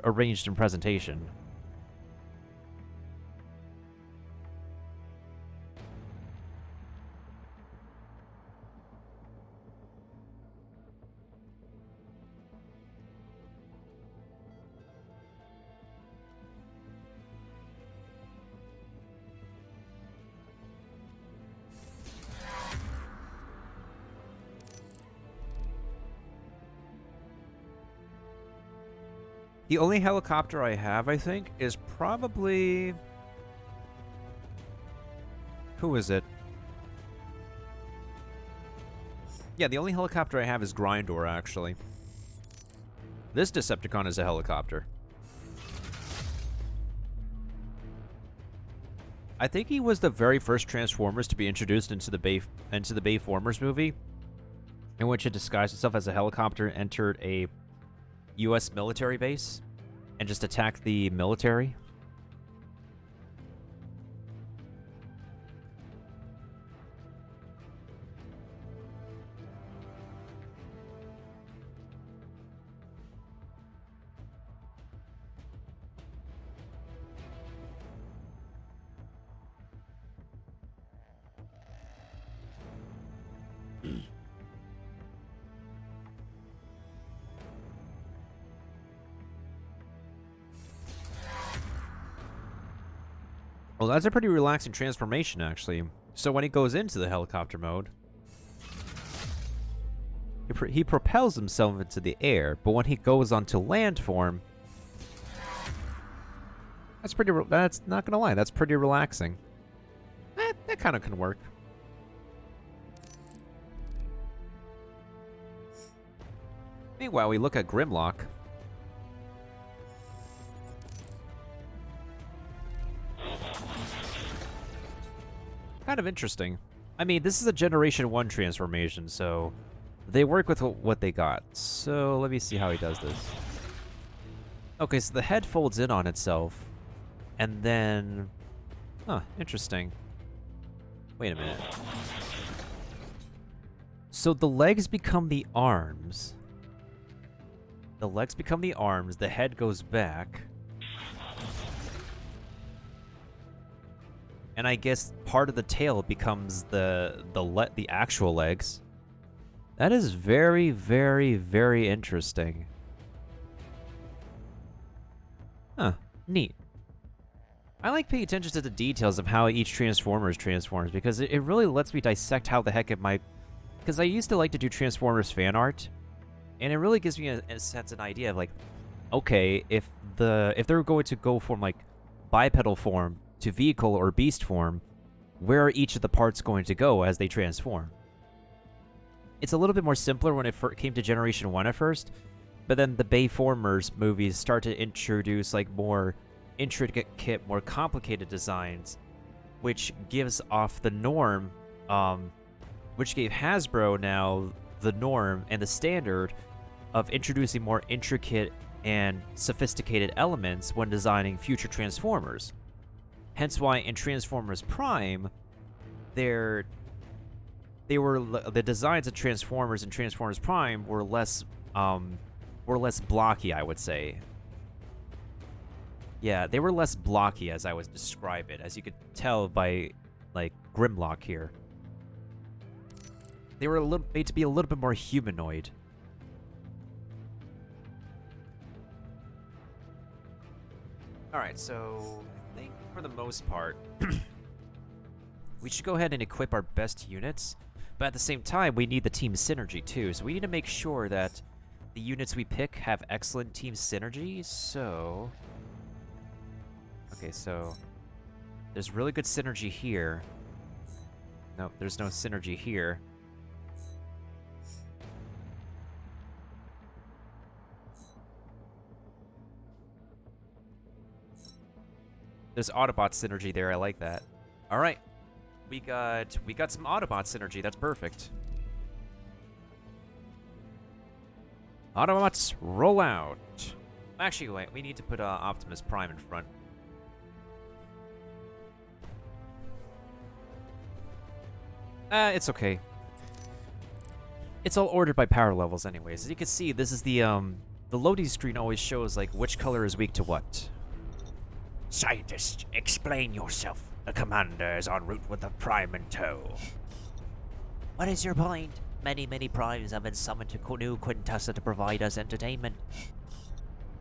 arranged in presentation. The only helicopter I have, I think, is probably... Who is it? Yeah, the only helicopter I have is Grindor, actually. This Decepticon is a helicopter. I think he was the very first Transformers to be introduced into the Bayformers movie, in which it disguised itself as a helicopter and entered a U.S. military base and just attacked the military. Well, that's a pretty relaxing transformation, actually. So when he goes into the helicopter mode, he propels himself into the air, but when he goes onto land form, that's not gonna lie, that's pretty relaxing. That kind of can work. Meanwhile, we look at Grimlock. Kind of interesting. I mean, this is a Generation 1 transformation, so they work with what they got. So let me see how he does this. Okay, so the head folds in on itself, and then... Huh, interesting. Wait a minute. So the legs become the arms. The legs become the arms, the head goes back. And I guess part of the tail becomes the actual legs. That is very, very, very interesting. Huh, neat. I like paying attention to the details of how each Transformers transforms, because it really lets me dissect how the heck it might... Because I used to like to do Transformers fan art, and it really gives me a sense, an idea of like, okay, if they're going to go from like bipedal form to vehicle or beast form, where are each of the parts going to go as they transform? It's a little bit more simpler when it came to Generation 1 at first, but then the Bayformers movies start to introduce like more intricate, more complicated designs, which gives off the norm, which gave Hasbro now the norm and the standard of introducing more intricate and sophisticated elements when designing future Transformers. Hence why in Transformers Prime, the designs of Transformers in Transformers Prime were less blocky, I would say. Yeah, they were less blocky as I would describe it, as you could tell by like Grimlock here. They were made to be a little bit more humanoid. All right, so I think for the most part, we should go ahead and equip our best units, but at the same time, we need the team synergy too. So we need to make sure that the units we pick have excellent team synergy. So, okay, so there's really good synergy here. Nope, there's no synergy here. There's Autobot synergy there. I like that. All right, we got some Autobot synergy. That's perfect. Autobots, roll out. Actually, wait. We need to put Optimus Prime in front. It's okay. It's all ordered by power levels, anyways. As you can see, this is the loading screen always shows like which color is weak to what. Scientist, explain yourself. The commander is en route with the Prime in tow. What is your point? Many primes have been summoned to New Quintessa to provide us entertainment.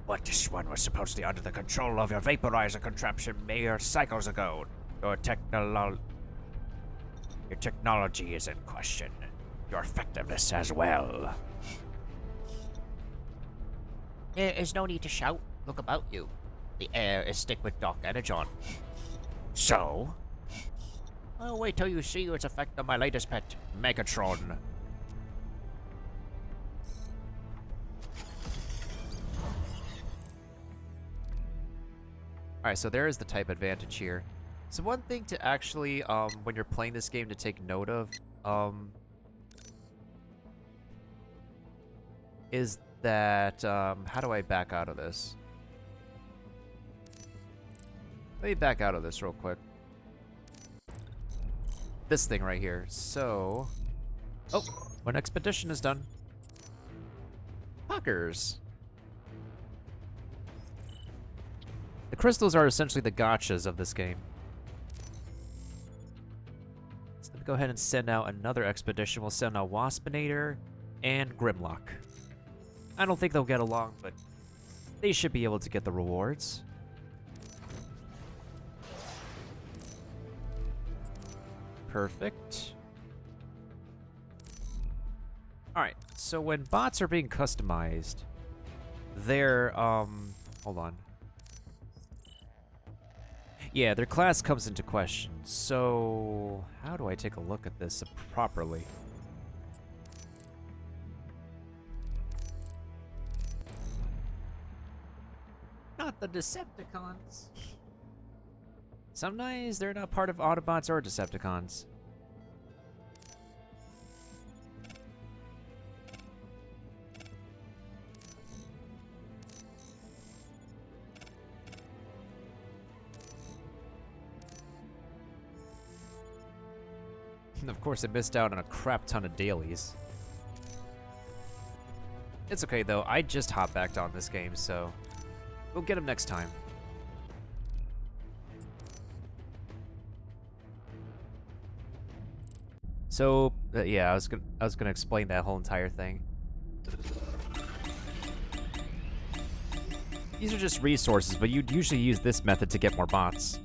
But this one was supposedly under the control of your vaporizer contraption mere cycles ago. Your technology is in question. Your effectiveness as well. There is no need to shout. Look about you. The air is thick with Doc Energon. So? Oh, wait till you see its effect on my latest pet, Megatron. Alright, so there is the type advantage here. So one thing to actually, when you're playing this game to take note of, is that, how do I back out of this? Let me back out of this real quick. This thing right here. So, oh, when expedition is done. Fuckers. The crystals are essentially the gotchas of this game. So let me go ahead and send out another expedition. We'll send out Waspinator and Grimlock. I don't think they'll get along, but they should be able to get the rewards. Perfect. Alright, so when bots are being customized, they're, hold on. Yeah, their class comes into question. So, how do I take a look at this properly? Not the Decepticons. Sometimes they're not part of Autobots or Decepticons. And of course, I missed out on a crap ton of dailies. It's okay, though. I just hop backed on this game, so we'll get them next time. So, yeah, I was gonna explain that whole entire thing. These are just resources, but you'd usually use this method to get more bots.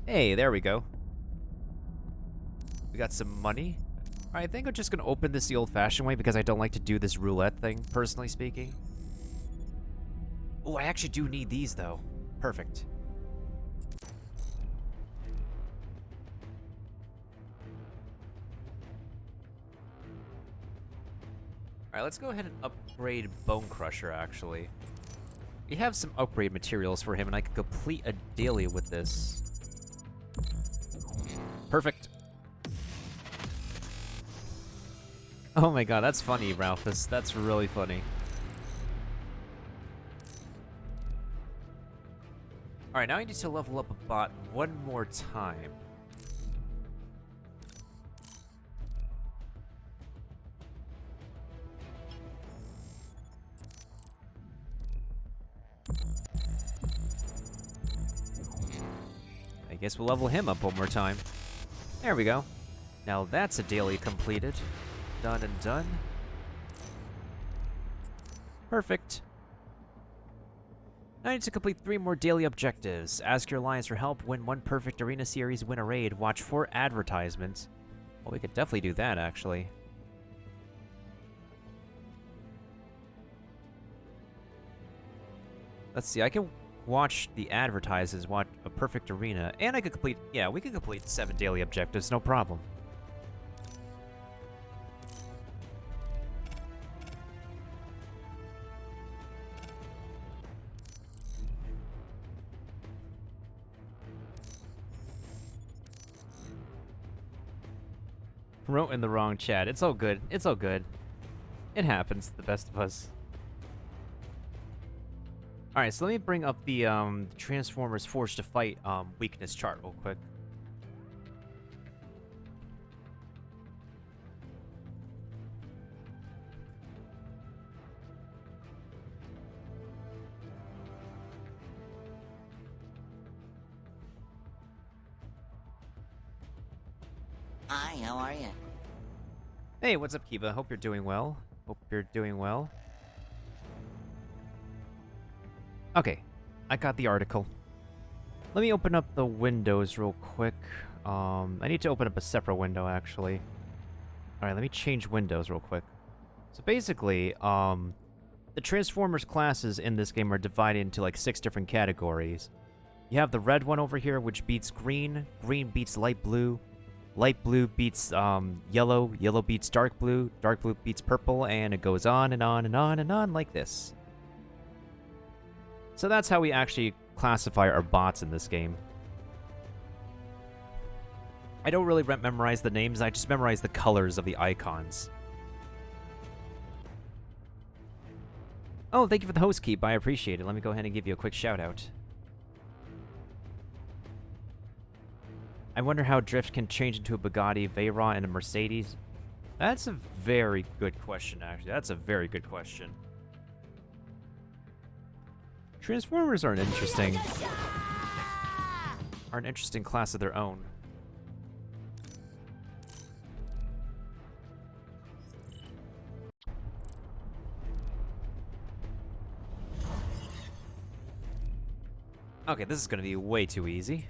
Hey, there we go. We got some money. I think I'm just gonna open this the old-fashioned way because I don't like to do this roulette thing, personally speaking. Oh, I actually do need these, though. Perfect. Alright, let's go ahead and upgrade Bone Crusher, actually. We have some upgrade materials for him, and I can complete a daily with this. Perfect. Oh my god, that's funny, Ralphus. That's really funny. Alright, now I need to level up a bot one more time. I guess we'll level him up one more time. There we go. Now that's a daily completed. Done and done. Perfect. Now I need to complete 3 more daily objectives. Ask your alliance for help, win 1 perfect arena series, win a raid, watch 4 advertisements. Well, we could definitely do that, actually. Let's see, I can watch the advertisements, watch a perfect arena, and I could complete, yeah, we could complete 7 daily objectives, no problem. Wrote in the wrong chat. It's all good. It's all good. It happens to the best of us. Alright, so let me bring up the Transformers Forged to Fight weakness chart real quick. Hi, how are you? Hey, what's up, Kiva? Hope you're doing well. Hope you're doing well. Okay, I got the article. Let me open up the windows real quick. I need to open up a separate window, actually. Alright, let me change windows real quick. So basically, the Transformers classes in this game are divided into like 6 different categories. You have the red one over here, which beats green. Green beats light blue beats yellow. Yellow beats dark blue beats purple, and it goes on and on and on and on like this. So that's how we actually classify our bots in this game. I don't really memorize the names, I just memorize the colors of the icons. Oh, thank you for the host keep, I appreciate it. Let me go ahead and give you a quick shout out. I wonder how Drift can change into a Bugatti Veyron and a Mercedes. That's a very good question, actually. That's a very good question. Transformers are an interesting class of their own. Okay, this is gonna be way too easy.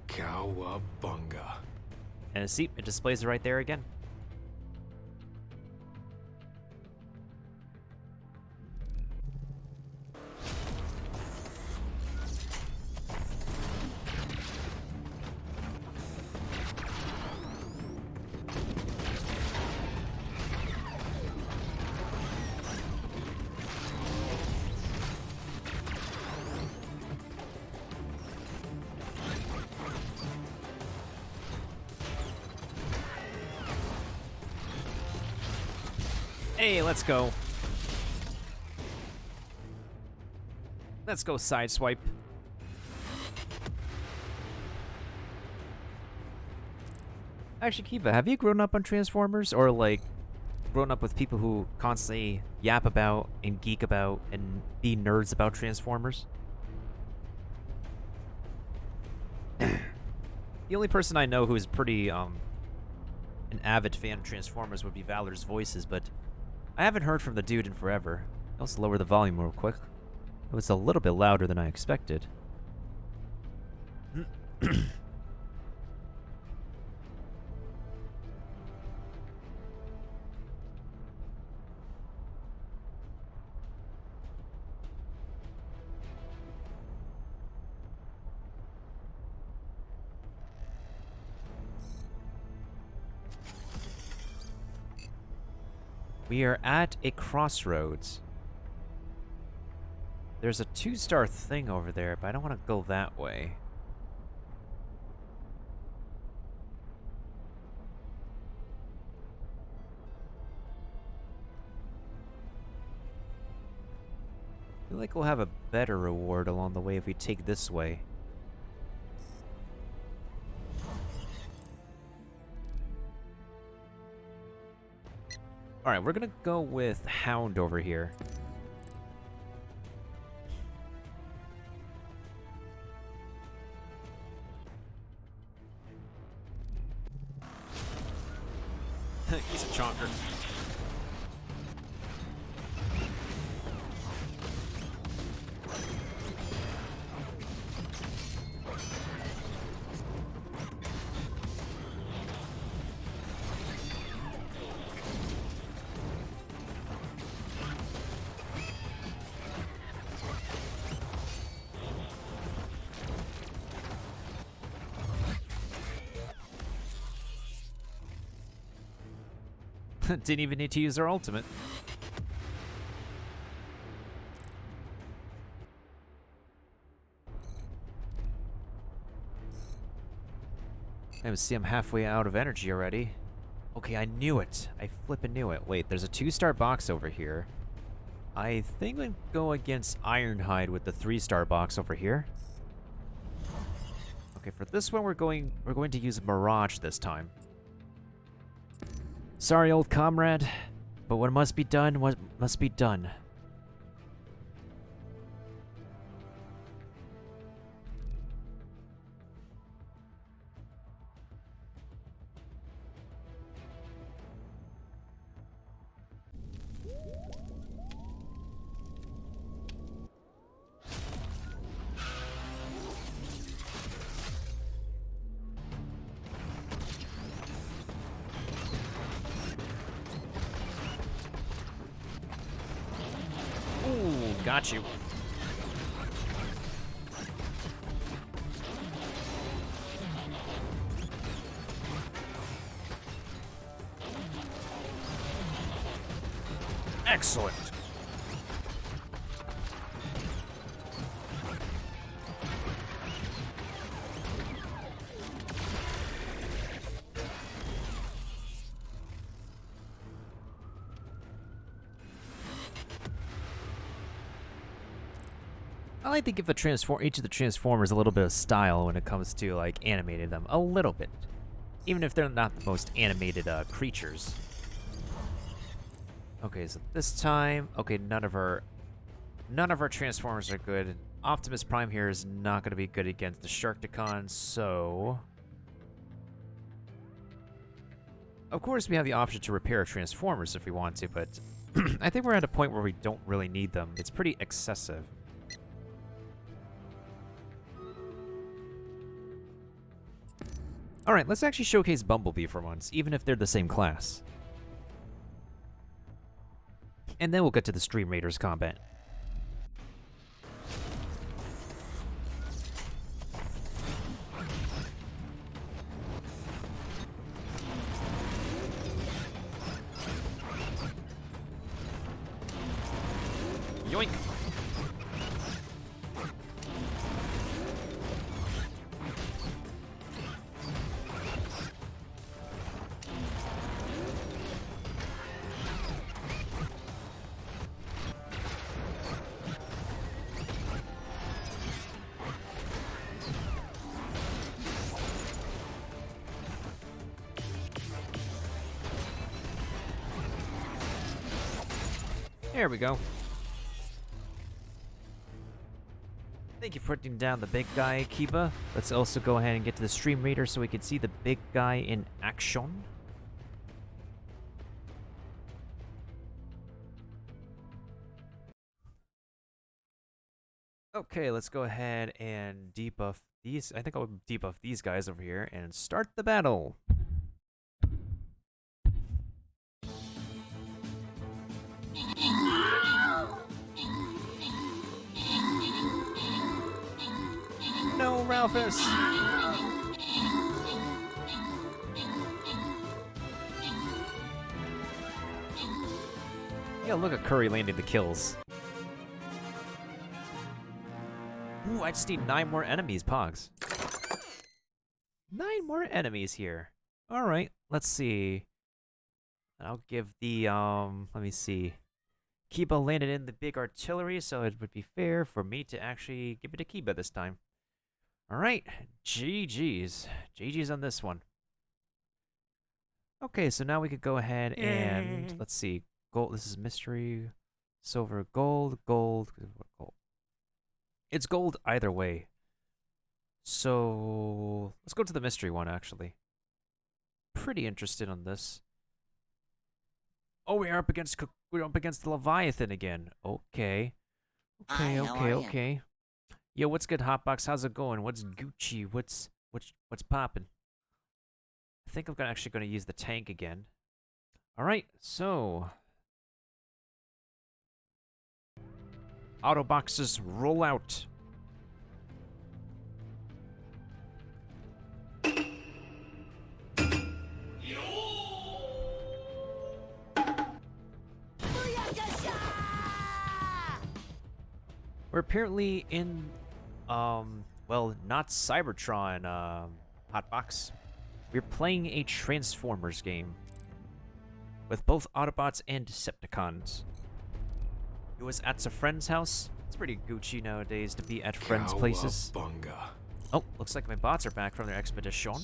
Cowabunga. And see, it displays it right there again. Hey, let's go. Let's go sideswipe. Actually, Kiva, have you grown up on Transformers? Or, like, grown up with people who constantly yap about and geek about and be nerds about Transformers? The only person I know who's pretty, an avid fan of Transformers would be Valor's Voices, but I haven't heard from the dude in forever. Let's lower the volume real quick. It was a little bit louder than I expected. We are at a crossroads. There's a 2-star thing over there, but I don't want to go that way. I feel like we'll have a better reward along the way if we take this way. Alright, we're gonna go with Hound over here. He's a chonker. Didn't even need to use their ultimate. I see I'm halfway out of energy already. Okay, I knew it. I flippin' knew it. Wait, there's a 2-star box over here. I think we'll go against Ironhide with the 3-star box over here. Okay, for this one we're going to use Mirage this time. Sorry, old comrade, but what must be done, what must be done. Got you. Excellent. I like to give each of the Transformers a little bit of style when it comes to, like, animating them. A little bit. Even if they're not the most animated creatures. Okay, so this time... Okay, none of our Transformers are good. Optimus Prime here is not going to be good against the Sharkticon, so... Of course, we have the option to repair Transformers if we want to, but... I think we're at a point where we don't really need them. It's pretty excessive. Alright, let's actually showcase Bumblebee for once, even if they're the same class. And then we'll get to the Stream Raiders combat. Yoink! There we go. Thank you for putting down the big guy, Kiba. Let's also go ahead and get to the Stream Raider so we can see the big guy in action. Okay, let's go ahead and debuff these. I think I'll debuff these guys over here and start the battle. No, Ralphus! Yeah, look at Curry landing the kills. Ooh, I just need 9 more enemies, Pogs. 9 more enemies here. Alright, let's see. I'll give the, let me see. Kiba landed in the big artillery, so it would be fair for me to actually give it to Kiba this time. Alright, GG's. GG's on this one. Okay, so now we could go ahead and, let's see. Gold, this is mystery. Silver, gold, gold. It's gold either way. So, let's go to the mystery one, actually. Pretty interested on this. Oh, we're up against the Leviathan again. Okay. Hi, how are ya? Okay. Yo, what's good, Hotbox? How's it going? What's Gucci? What's poppin'? I think I'm actually gonna use the tank again. All right, so auto boxes roll out. We're apparently in, well, not Cybertron, Hotbox. We're playing a Transformers game with both Autobots and Decepticons. It was at a friend's house. It's pretty Gucci nowadays to be at friends' places. Cowabunga. Oh, looks like my bots are back from their expedition.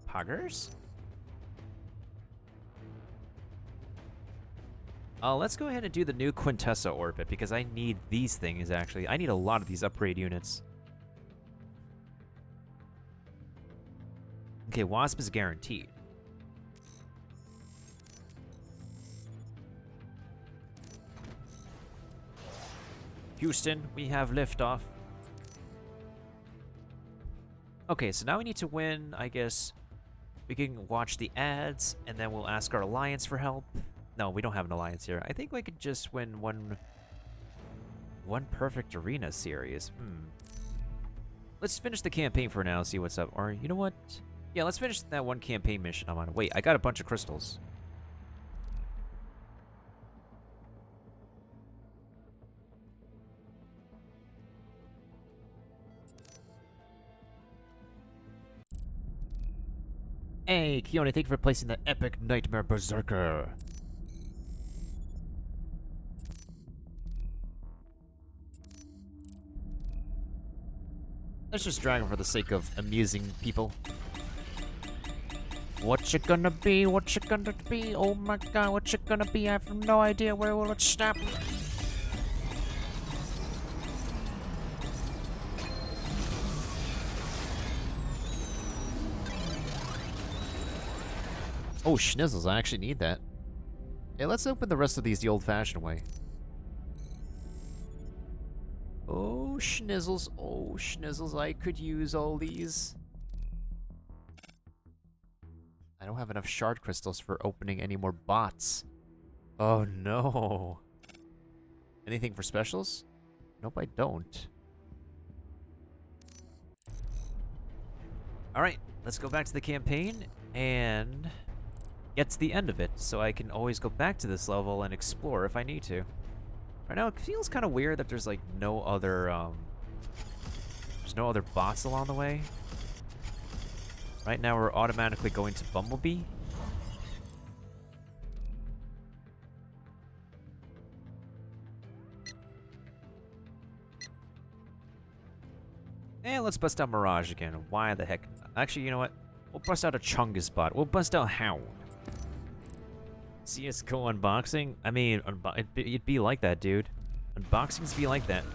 Poggers? Let's go ahead and do the new Quintessa orbit, because I need these things, actually. I need a lot of these upgrade units. Okay, Wasp is guaranteed. Houston, we have liftoff. Okay, so now we need to win, I guess. We can watch the ads, and then we'll ask our alliance for help. No, we don't have an alliance here. I think we could just win one One Perfect Arena series. Let's finish the campaign for now, see what's up. Or, you know what? Yeah, let's finish that one campaign mission I'm on. Wait, I got a bunch of crystals. Hey, Keone, thank you for placing the Epic Nightmare Berserker. Let's just drag him for the sake of amusing people. What you gonna be? What you gonna be? Oh my god, what you gonna be? I have no idea where will it stop. Oh, schnizzles, I actually need that. Yeah, let's open the rest of these the old-fashioned way. Oh, schnizzles, I could use all these. I don't have enough shard crystals for opening any more bots. Oh no. Anything for specials? Nope, I don't. Alright, let's go back to the campaign and get to the end of it, so I can always go back to this level and explore if I need to. Right now, it feels kind of weird that there's like no other, there's no other bots along the way. Right now, we're automatically going to Bumblebee. And let's bust out Mirage again. Why the heck? Actually, you know what? We'll bust out a Chungus bot. We'll bust out Hound. CSGO unboxing? I mean, it'd be like that, dude. Unboxings be like that.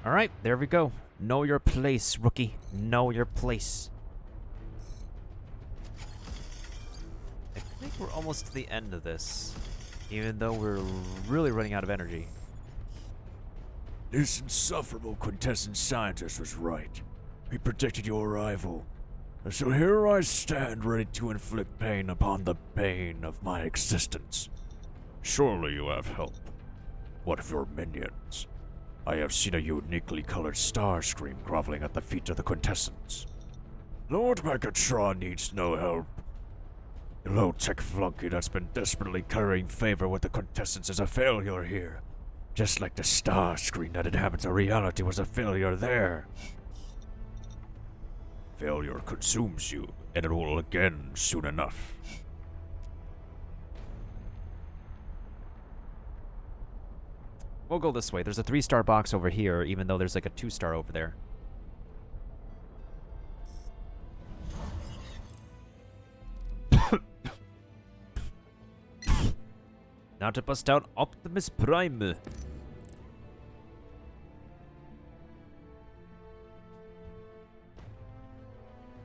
Alright, there we go. Know your place, rookie. Know your place. I think we're almost to the end of this, even though we're really running out of energy. This insufferable quintessence scientist was right. He predicted your arrival. And so here I stand ready to inflict pain upon the bane of my existence. Surely you have help. What of your minions? I have seen a uniquely colored Starscream groveling at the feet of the Quintessence. Lord Megatron needs no help. The low-tech flunky that's been desperately currying favor with the Quintessence is a failure here. Just like the Starscream that inhabits a reality was a failure there. Failure consumes you, and it will again soon enough. We'll go this way. There's a 3-star box over here, even though there's like a 2-star over there. Now to bust out Optimus Prime.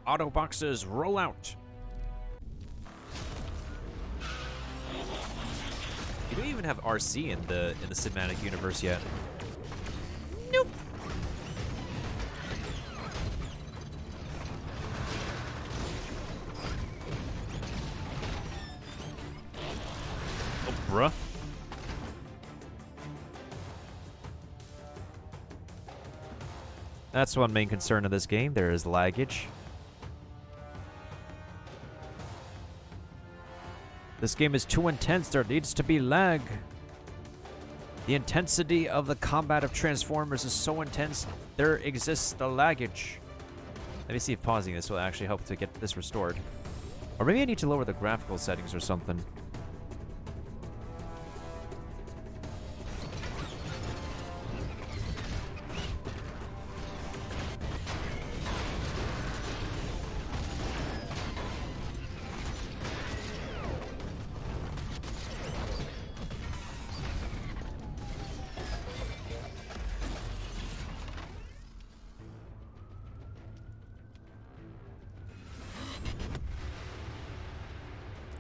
Auto boxes roll out. You don't even have RC in the cinematic universe yet. Nope. Oh, bruh. That's one main concern of this game. There is laggage. This game is too intense. There needs to be lag. The intensity of the combat of Transformers is so intense, there exists the laggage. Let me see if pausing this will actually help to get this restored. Or maybe I need to lower the graphical settings or something.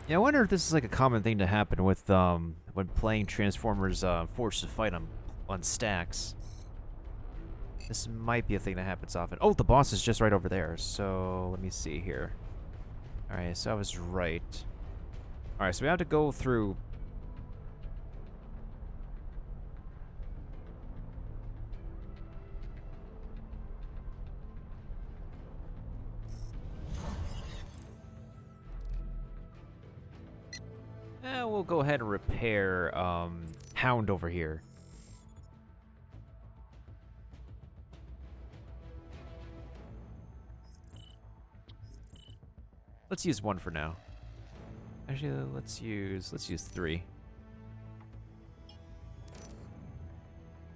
Yeah, I wonder if this is like a common thing to happen with when playing Transformers Force to Fight on stacks. This might be a thing that happens often. Oh, the boss is just right over there. So let me see here. All right, so I was right. All right, so we have to go through. We'll go ahead and repair Hound over here. Let's use one for now. Actually, let's use 3.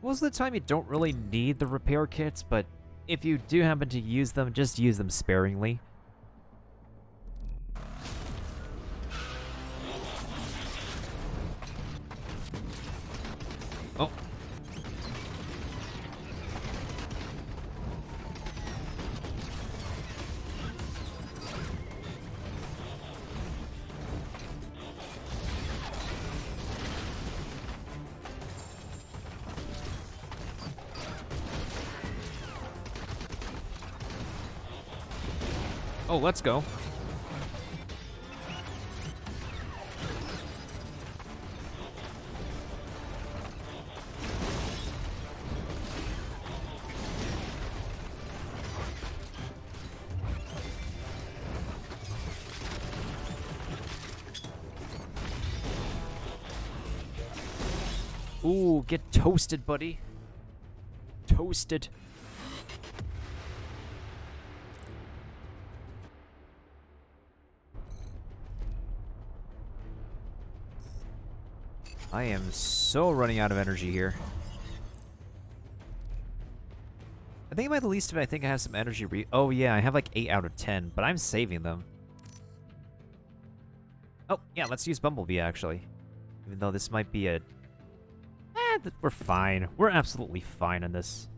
Most of the time, you don't really need the repair kits, but if you do happen to use them, just use them sparingly. Oh. Oh, let's go. Ooh, get toasted, buddy. Toasted. I am so running out of energy here. I think by the least of it, I think I have some energy oh yeah, I have like 8 out of 10, but I'm saving them. Oh, yeah, let's use Bumblebee, actually. Even though this might be a... we're fine. We're absolutely fine in this.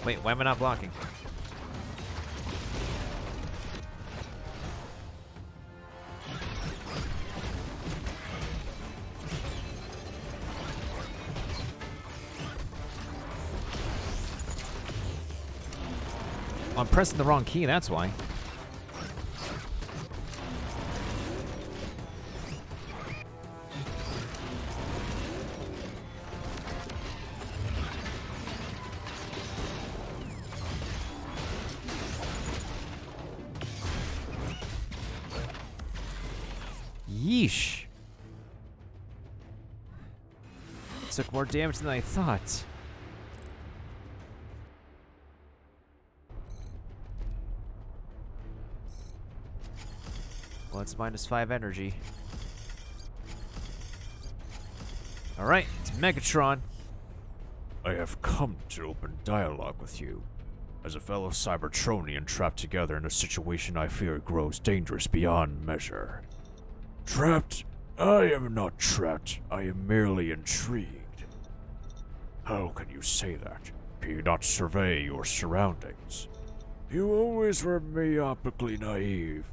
Wait, why am I not blocking? I'm pressing the wrong key, that's why. Yeesh. It took more damage than I thought. Well, it's -5 energy. Alright, it's Megatron. I have come to open dialogue with you. As a fellow Cybertronian trapped together in a situation I fear grows dangerous beyond measure. Trapped? I am not trapped. I am merely intrigued. How can you say that? Can you not survey your surroundings? You always were myopically naive.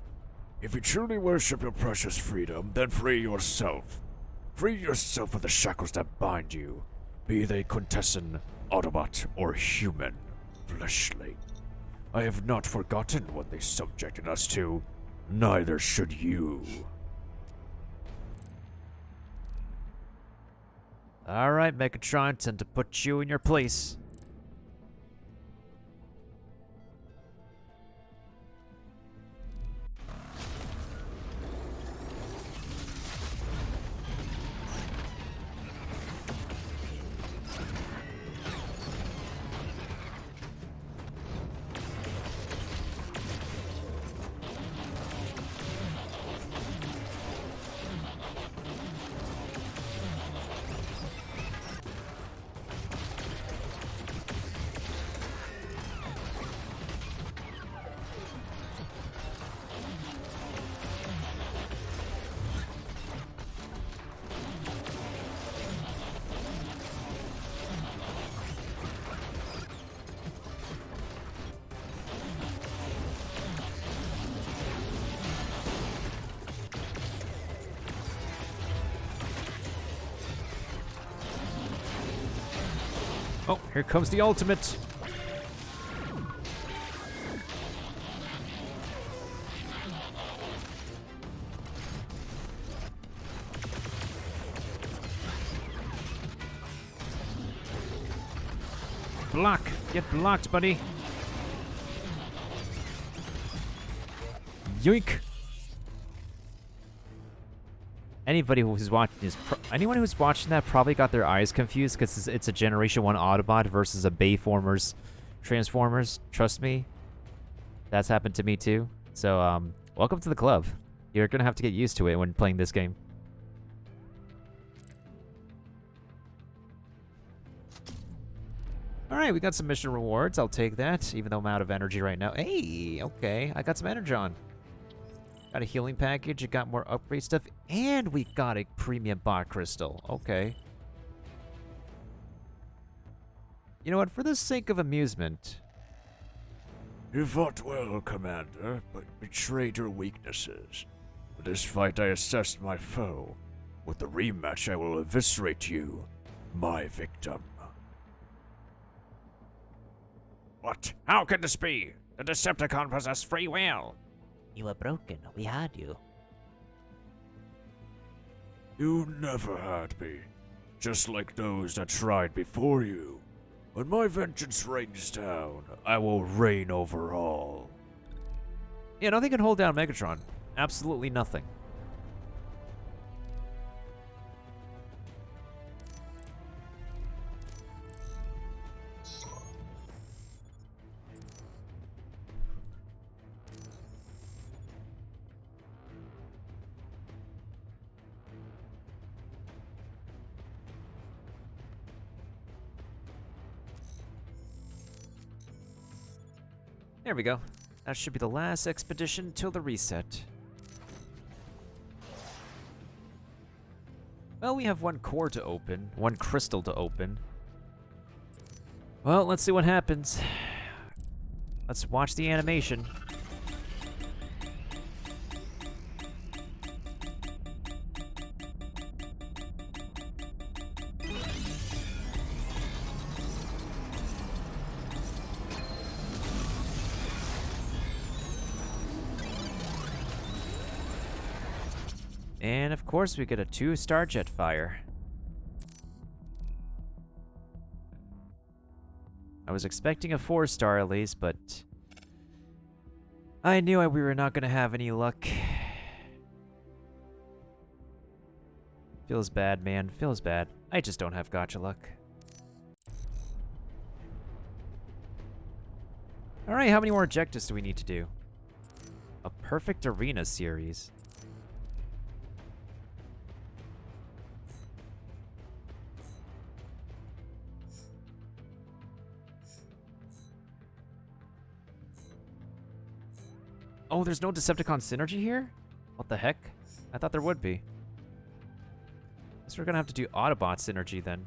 If you truly worship your precious freedom, then free yourself. Free yourself of the shackles that bind you, be they Quintesson, Autobot, or human, fleshly. I have not forgotten what they subjected us to. Neither should you. Alright, Megatron, time to put you in your place. Oh, here comes the ultimate. Block. Get blocked, buddy. Yoink. Anybody who's watching anyone who's watching that probably got their eyes confused because it's a Generation 1 Autobot versus a Bayformers Transformers. Trust me, that's happened to me too. So, welcome to the club. You're gonna have to get used to it when playing this game. Alright, we got some mission rewards. I'll take that, even though I'm out of energy right now. Hey, okay, I got some Energon. Got a healing package, it got more upgrade stuff, and we got a premium bot crystal. Okay. You know what, for the sake of amusement... You fought well, Commander, but betrayed your weaknesses. For this fight, I assessed my foe. With the rematch, I will eviscerate you, my victim. What? How could this be? The Decepticon possess free will. You were broken. We had you. You never had me, just like those that tried before you. When my vengeance rains down, I will reign over all. Yeah, nothing can hold down Megatron. Absolutely nothing. There we go. That should be the last expedition till the reset. Well, we have one core to open, one crystal to open. Well, let's see what happens. Let's watch the animation. And of course, we get a 2-star Jetfire. I was expecting a 4-star at least, but I knew we were not going to have any luck. Feels bad, man. Feels bad. I just don't have gacha luck. Alright, how many more objectives do we need to do? A perfect arena series. Oh, there's no Decepticon synergy here? What the heck? I thought there would be. Guess we're gonna have to do Autobot synergy then.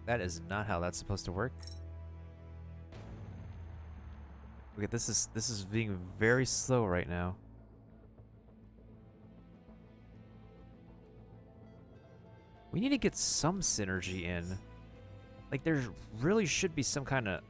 That is not how that's supposed to work. Okay, this is being very slow right now. We need to get some synergy in. Like, there really should be some kind of...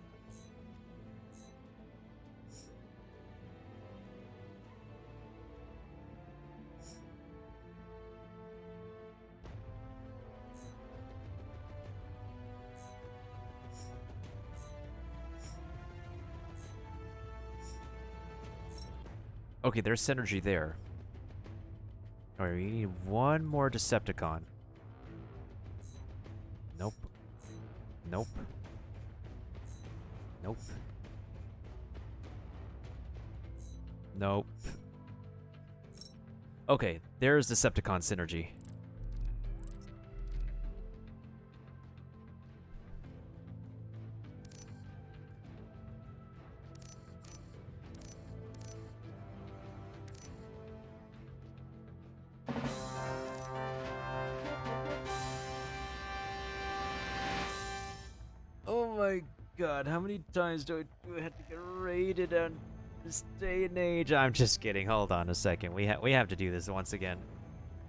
Okay, there's synergy there. Alright, we need one more Decepticon. Nope. Nope. Nope. Nope. Okay, there's Decepticon synergy. Oh my god, how many times do I have to get raided on this day and age? I'm just kidding. Hold on a second. We have to do this once again.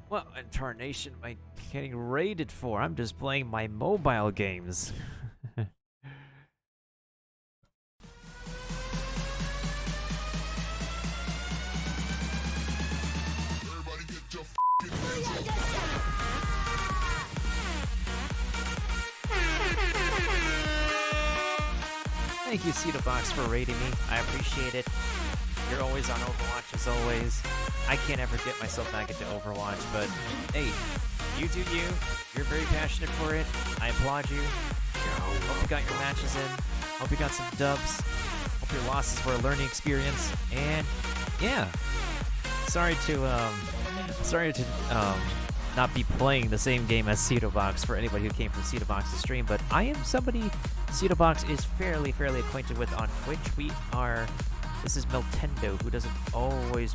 What in tarnation am I getting raided for? I'm just playing my mobile games. Everybody get your f***ing hands up. Thank you, Cedobox, for raiding me. I appreciate it. You're always on Overwatch, as always. I can't ever get myself back into Overwatch, but hey, you do you. You're very passionate for it. I applaud you. Hope you got your matches in. Hope you got some dubs. Hope your losses were a learning experience. And yeah, sorry to not be playing the same game as Cedobox for anybody who came from Cedobox's stream, but I am somebody Cedobox is fairly acquainted with on Twitch. This is Miltendo, who doesn't always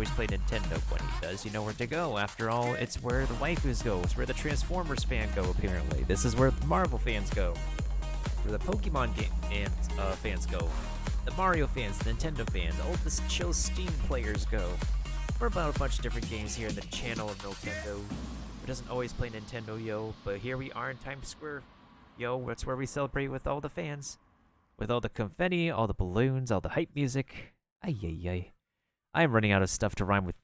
play Nintendo. When he does, you know where to go. After all, it's where the waifus go. It's where the Transformers fans go, apparently. This is where the Marvel fans go. Where the Pokemon fans go. The Mario fans, the Nintendo fans, all the chill Steam players go. We're about a bunch of different games here in the channel of Miltendo. Who doesn't always play Nintendo, yo. But here we are in Times Square. Yo, that's where we celebrate with all the fans. With all the confetti, all the balloons, all the hype music. Ay, ay, ay. I am running out of stuff to rhyme with...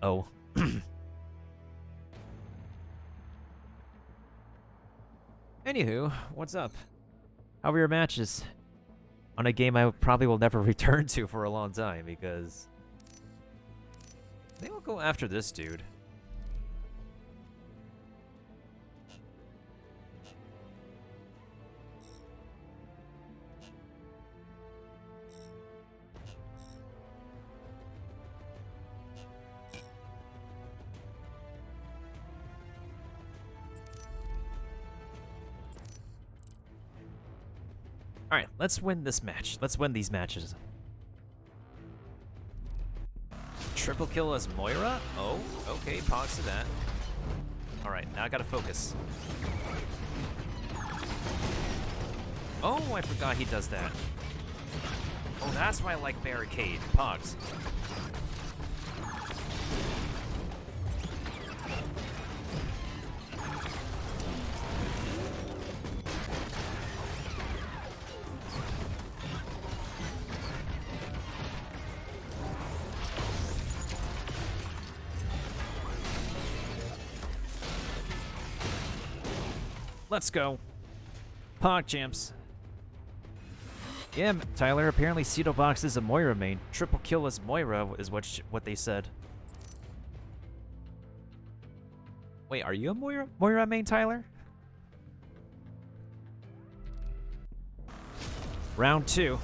Oh. Anywho, what's up? How were your matches? On a game I probably will never return to for a long time, because... they will go after this dude. Alright, let's win this match. Let's win these matches. Triple kill as Moira? Oh, okay, pause to that. Alright, now I gotta focus. Oh, I forgot he does that. Oh, that's why I like Barricade. Pogs. Let's go. Pog champs. Yeah, Tyler, apparently Cedobox is a Moira main. Triple kill as Moira is what they said. Wait, are you a Moira main, Tyler? Round 2.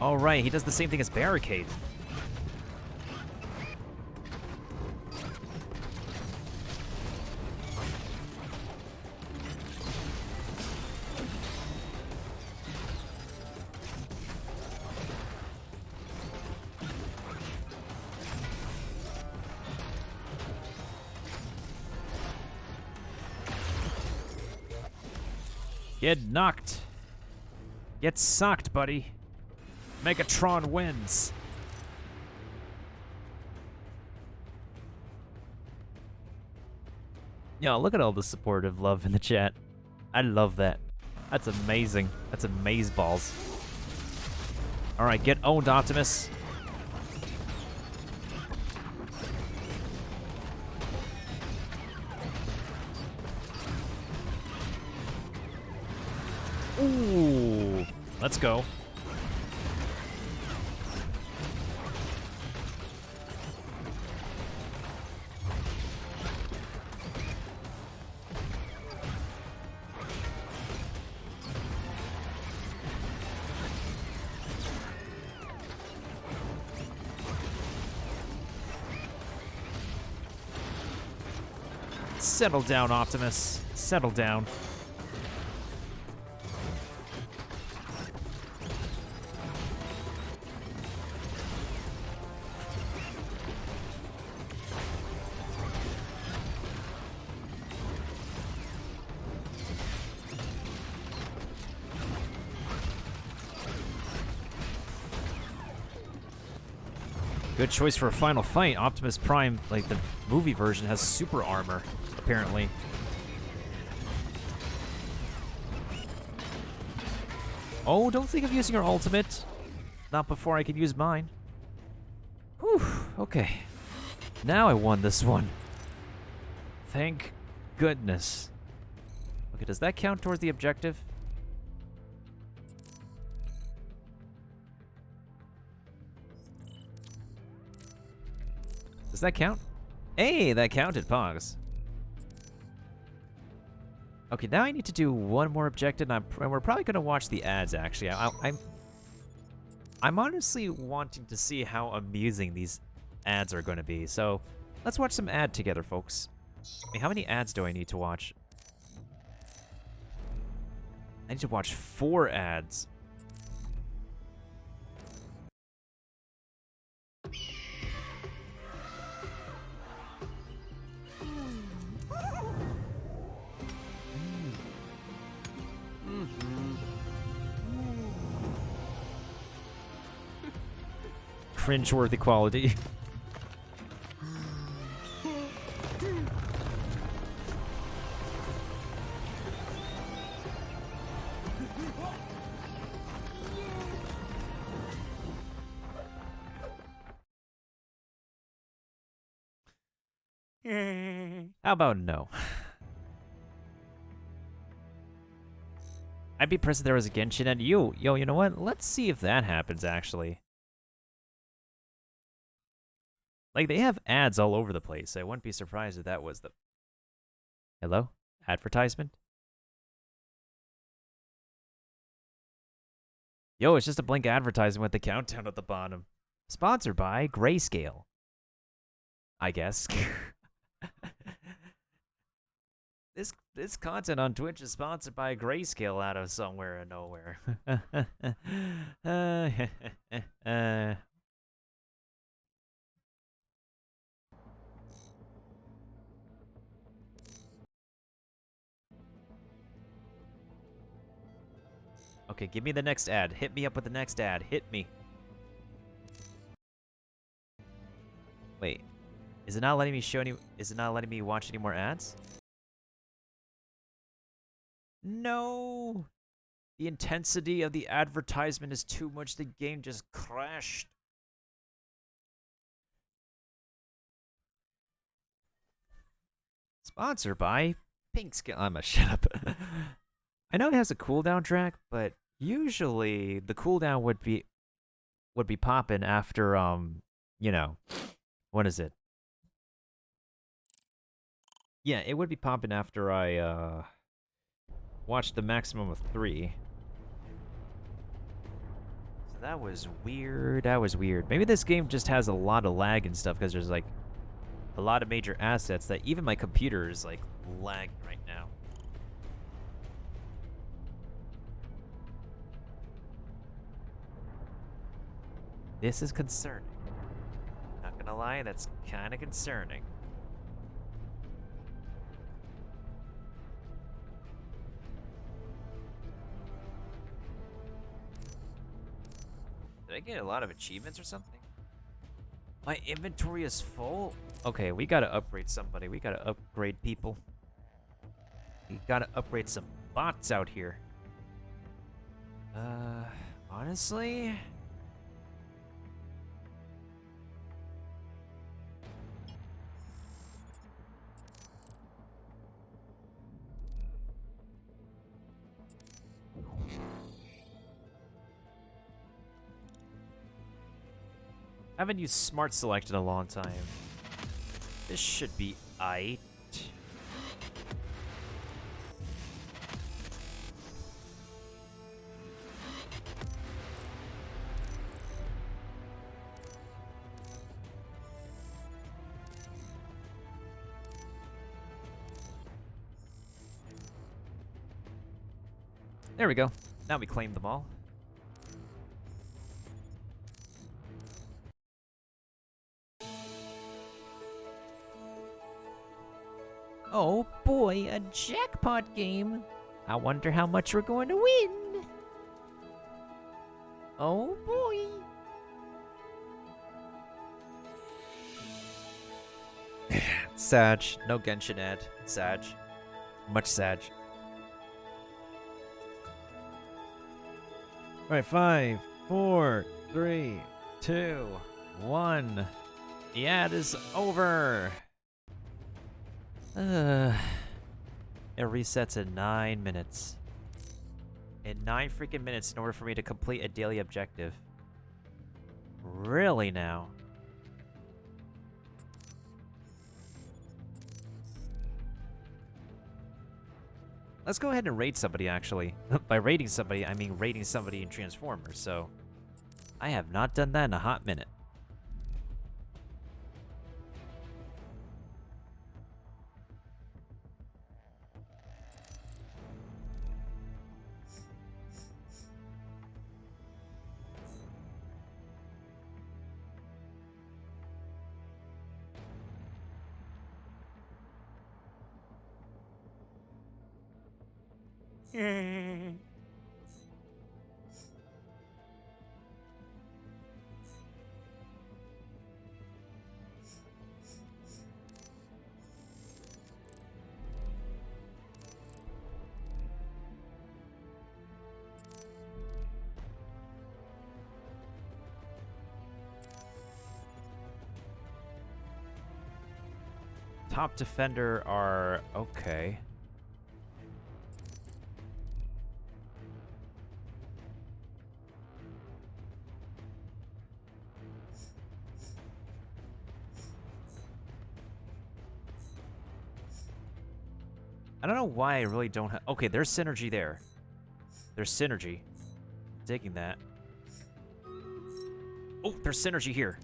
All right, he does the same thing as Barricade. Get knocked. Get sucked, buddy. Megatron wins. Yo, look at all the supportive love in the chat. I love that. That's amazing. That's amazeballs. All right, get owned, Optimus. Ooh, let's go. Settle down, Optimus. Settle down. Good choice for a final fight. Optimus Prime, like the movie version, has super armor, apparently. Oh, don't think of using your ultimate. Not before I can use mine. Whew, okay. Now I won this one. Thank goodness. Okay, does that count towards the objective? Does that count? Hey, that counted, Pogs. Okay, now I need to do one more objective, and we're probably going to watch the ads, actually. I'm honestly wanting to see how amusing these ads are going to be. So let's watch some ad together, folks. Hey, how many ads do I need to watch? I need to watch 4 ads. Cringe-worthy quality. How about no? I'd be impressed if there was a Genshin and you. Yo, you know what? Let's see if that happens, actually. Like, they have ads all over the place. I wouldn't be surprised if that was the... Hello? Advertisement? Yo, it's just a blank advertisement with the countdown at the bottom. Sponsored by Grayscale. I guess. This content on Twitch is sponsored by Grayscale out of somewhere and nowhere. Okay, give me the next ad. Hit me up with the next ad. Hit me. Wait. Is it not letting me show any... Is it not letting me watch any more ads? No! The intensity of the advertisement is too much. The game just crashed. Sponsored by Pink Scale. I'ma shut up. I know it has a cooldown track, but usually the cooldown would be popping after you know, what is it? Yeah, it would be popping after I watched the maximum of 3. So that was weird. That was weird. Maybe this game just has a lot of lag and stuff because there's like a lot of major assets that even my computer is like lagging right now. This is concerning. Not gonna lie, that's kind of concerning. Did I get a lot of achievements or something? My inventory is full? Okay, we gotta upgrade somebody. We gotta upgrade people. We gotta upgrade some bots out here. Honestly? I haven't used Smart Select in a long time. This should be aight. There we go. Now we claim them all. Oh boy, a jackpot game. I wonder how much we're going to win. Oh boy. Sag. No Genshin ad. Sag. Much Sag. Alright, 5, 4, 3, 2, 1. The ad is over. It resets in 9 minutes. In 9 freaking minutes in order for me to complete a daily objective. Really now? Let's go ahead and raid somebody, actually. By raiding somebody, I mean raiding somebody in Transformers, so... I have not done that in a hot minute. Top defender are okay. I don't know why I really don't have... Okay, there's synergy there. There's synergy. Digging that. Oh, there's synergy here.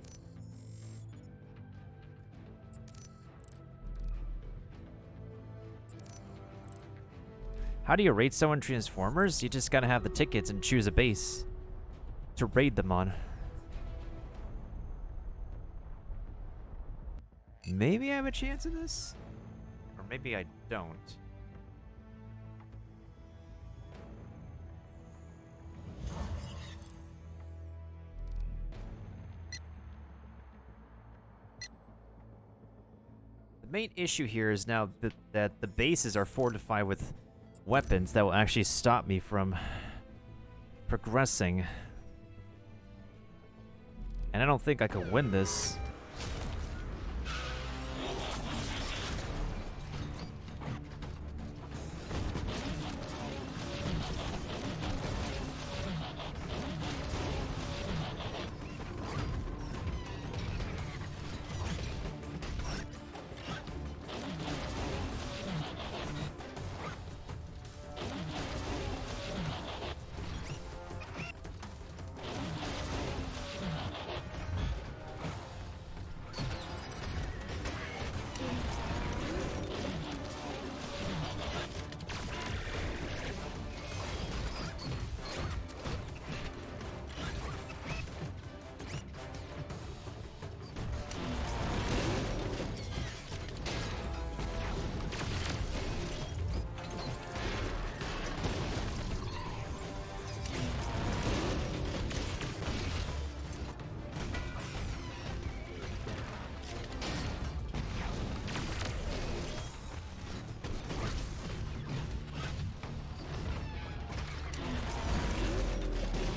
How do you raid someone Transformers? You just gotta have the tickets and choose a base to raid them on. Maybe I have a chance of this? Or maybe I don't. The main issue here is now that the bases are fortified with weapons that will actually stop me from progressing. And I don't think I could win this.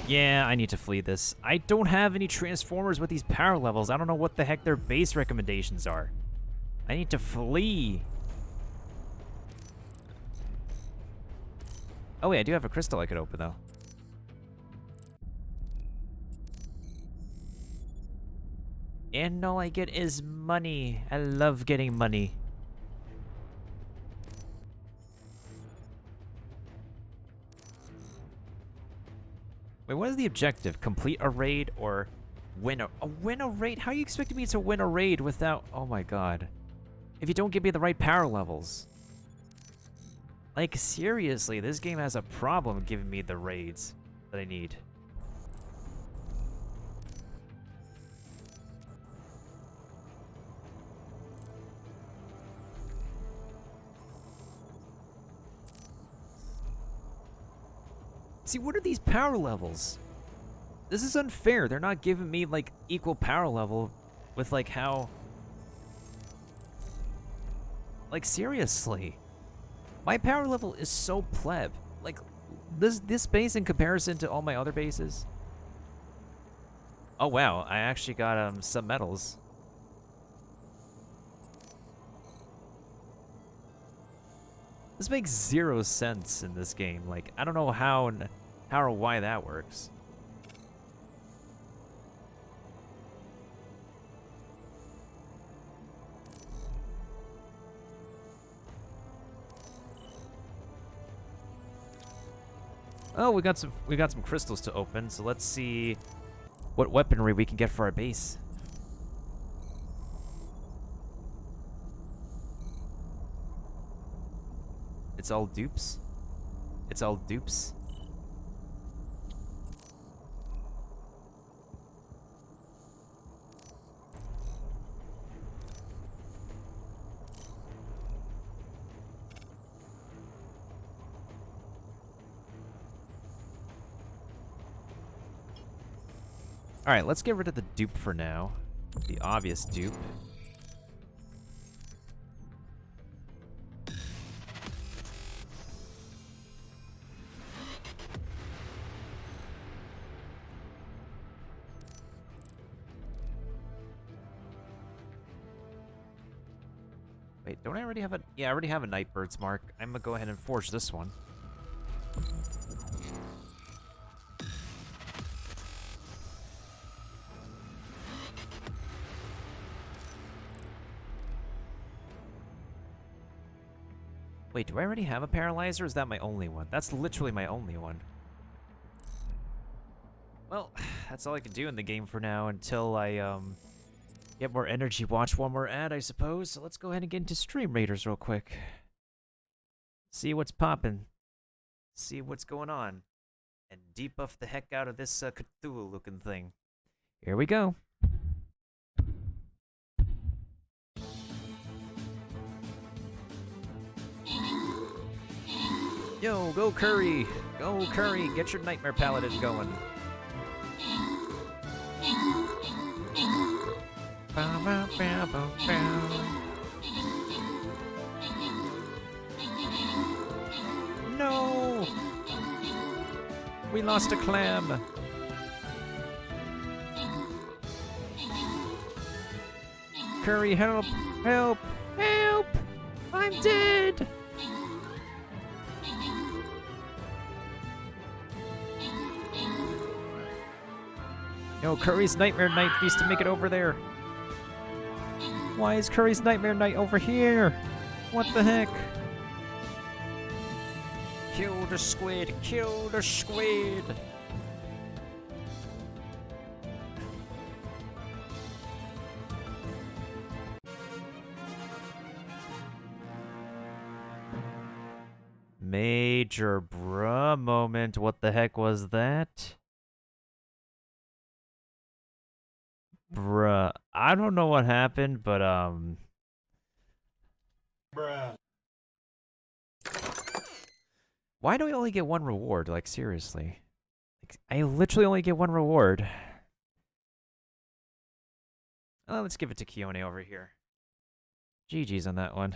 Yeah, I need to flee this. I don't have any Transformers with these power levels. I don't know what the heck their base recommendations are. I need to flee. Oh wait, I do have a crystal I could open though. And all I get is money. I love getting money. Wait, what is the objective? Complete a raid or win a raid? How are you expecting me to win a raid without... Oh my god. If you don't give me the right power levels. Like, seriously, this game has a problem giving me the raids that I need. See, what are these power levels? This is unfair. They're not giving me, like, equal power level with, like, how... Like, seriously. My power level is so pleb. Like, this base in comparison to all my other bases. Oh, wow. I actually got, some medals. This makes 0 sense in this game. Like, I don't know how or why that works. Oh, we got some crystals to open, so let's see what weaponry we can get for our base. It's all dupes. It's all dupes. All right, let's get rid of the dupe for now. The obvious dupe. Wait, don't I already have a... Yeah, I already have a Nightbird's mark. I'm gonna go ahead and forge this one. Wait, do I already have a paralyzer, or is that my only one? That's literally my only one. Well, that's all I can do in the game for now until I, get more energy. Watch one more ad, I suppose. So let's go ahead and get into Stream Raiders real quick. See what's poppin'. See what's going on. And debuff the heck out of this Cthulhu-looking thing. Here we go. Yo, go Curry! Go Curry! Get your Nightmare Paladin going. Bow, bow, bow, bow, bow. No! We lost a clam. Curry, help! Help! Help! I'm dead! No, Curry's Nightmare Knight needs to make it over there. Why is Curry's Nightmare Knight over here? What the heck? Kill the squid! Kill the squid! Major bruh moment. What the heck was that? Bruh, I don't know what happened, but Bruh. why do I only get one reward? Like, seriously. Like, I literally only get one reward. Oh, let's give it to Keone over here. GG's on that one.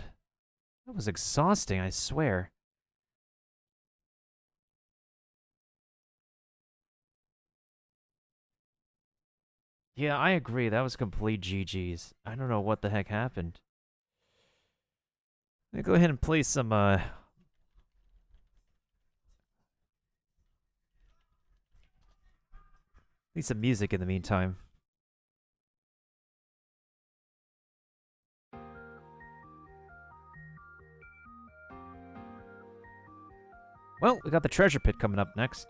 That was exhausting, I swear. Yeah, I agree. That was complete GG's. I don't know what the heck happened. Let me go ahead and play some, need some music in the meantime. Well, we got the treasure pit coming up next.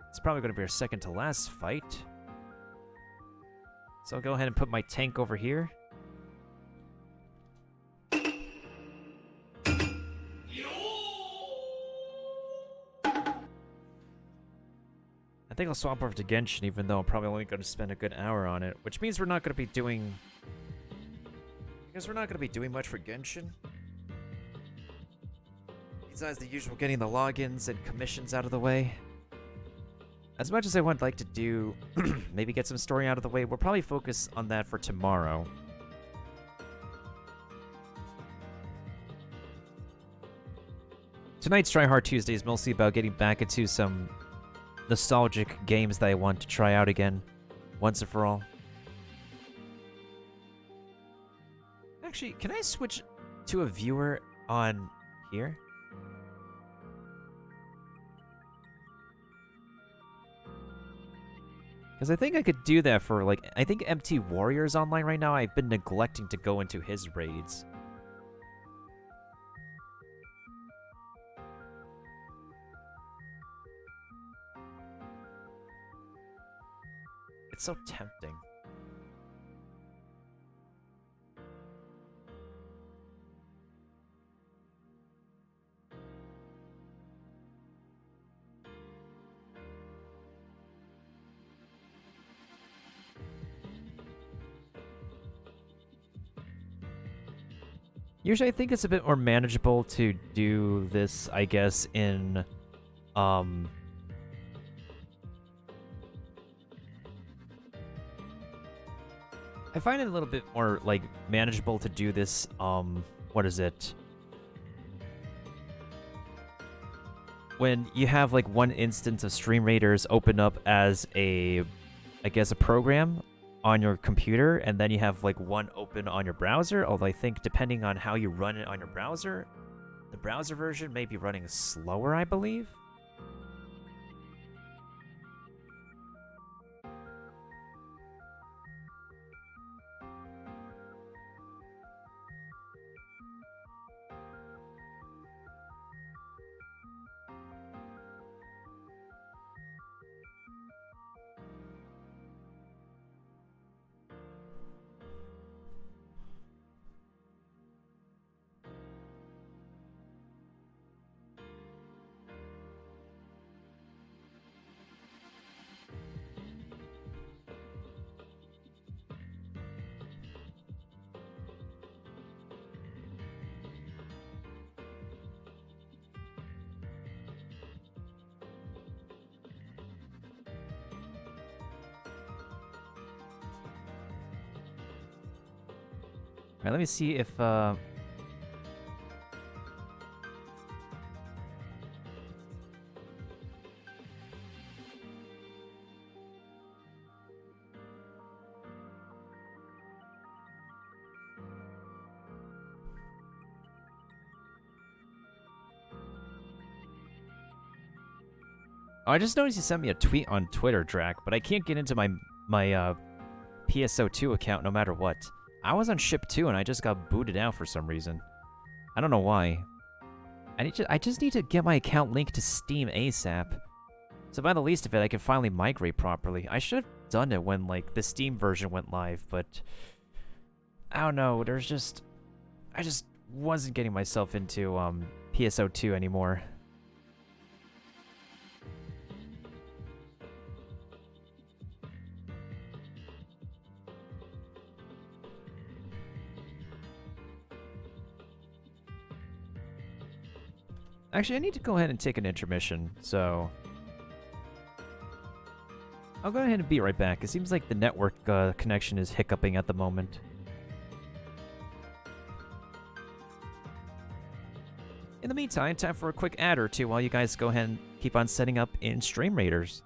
It's probably going to be our second to last fight. So I'll go ahead and put my tank over here. I think I'll swap over to Genshin, even though I'm probably only going to spend a good hour on it, which means we're not going to be doing... Because we're not going to be doing much for Genshin. Besides the usual getting the logins and commissions out of the way. As much as I would like to do, maybe get some story out of the way, we'll probably focus on that for tomorrow. Tonight's Try Hard Tuesday is mostly about getting back into some nostalgic games that I want to try out again, once and for all. Actually, can I switch to a viewer on here? Because I think I could do that for, like, I think MT Warrior's online right now. I've been neglecting to go into his raids. It's so tempting. Usually I think it's a bit more manageable to do this, I guess, in, I find it a little bit more, like, manageable to do this, what is it? When you have, like, one instance of Stream Raiders open up as a, I guess, a program on your computer, and then you have, like, one open on your browser, although I think depending on how you run it on your browser, the browser version may be running slower, I believe. Alright, let me see if, Oh, I just noticed you sent me a tweet on Twitter, Drac, but I can't get into my PSO2 account no matter what. I was on ship 2 and I just got booted out for some reason. I don't know why. I just need to get my account linked to Steam ASAP. So by the least of it, I can finally migrate properly. I should have done it when, like, the Steam version went live, but I don't know, I just wasn't getting myself into PSO2 anymore. Actually, I need to go ahead and take an intermission, so I'll go ahead and be right back. It seems like the network connection is hiccuping at the moment. In the meantime, time for a quick ad or two while you guys go ahead and keep on setting up in Stream Raiders.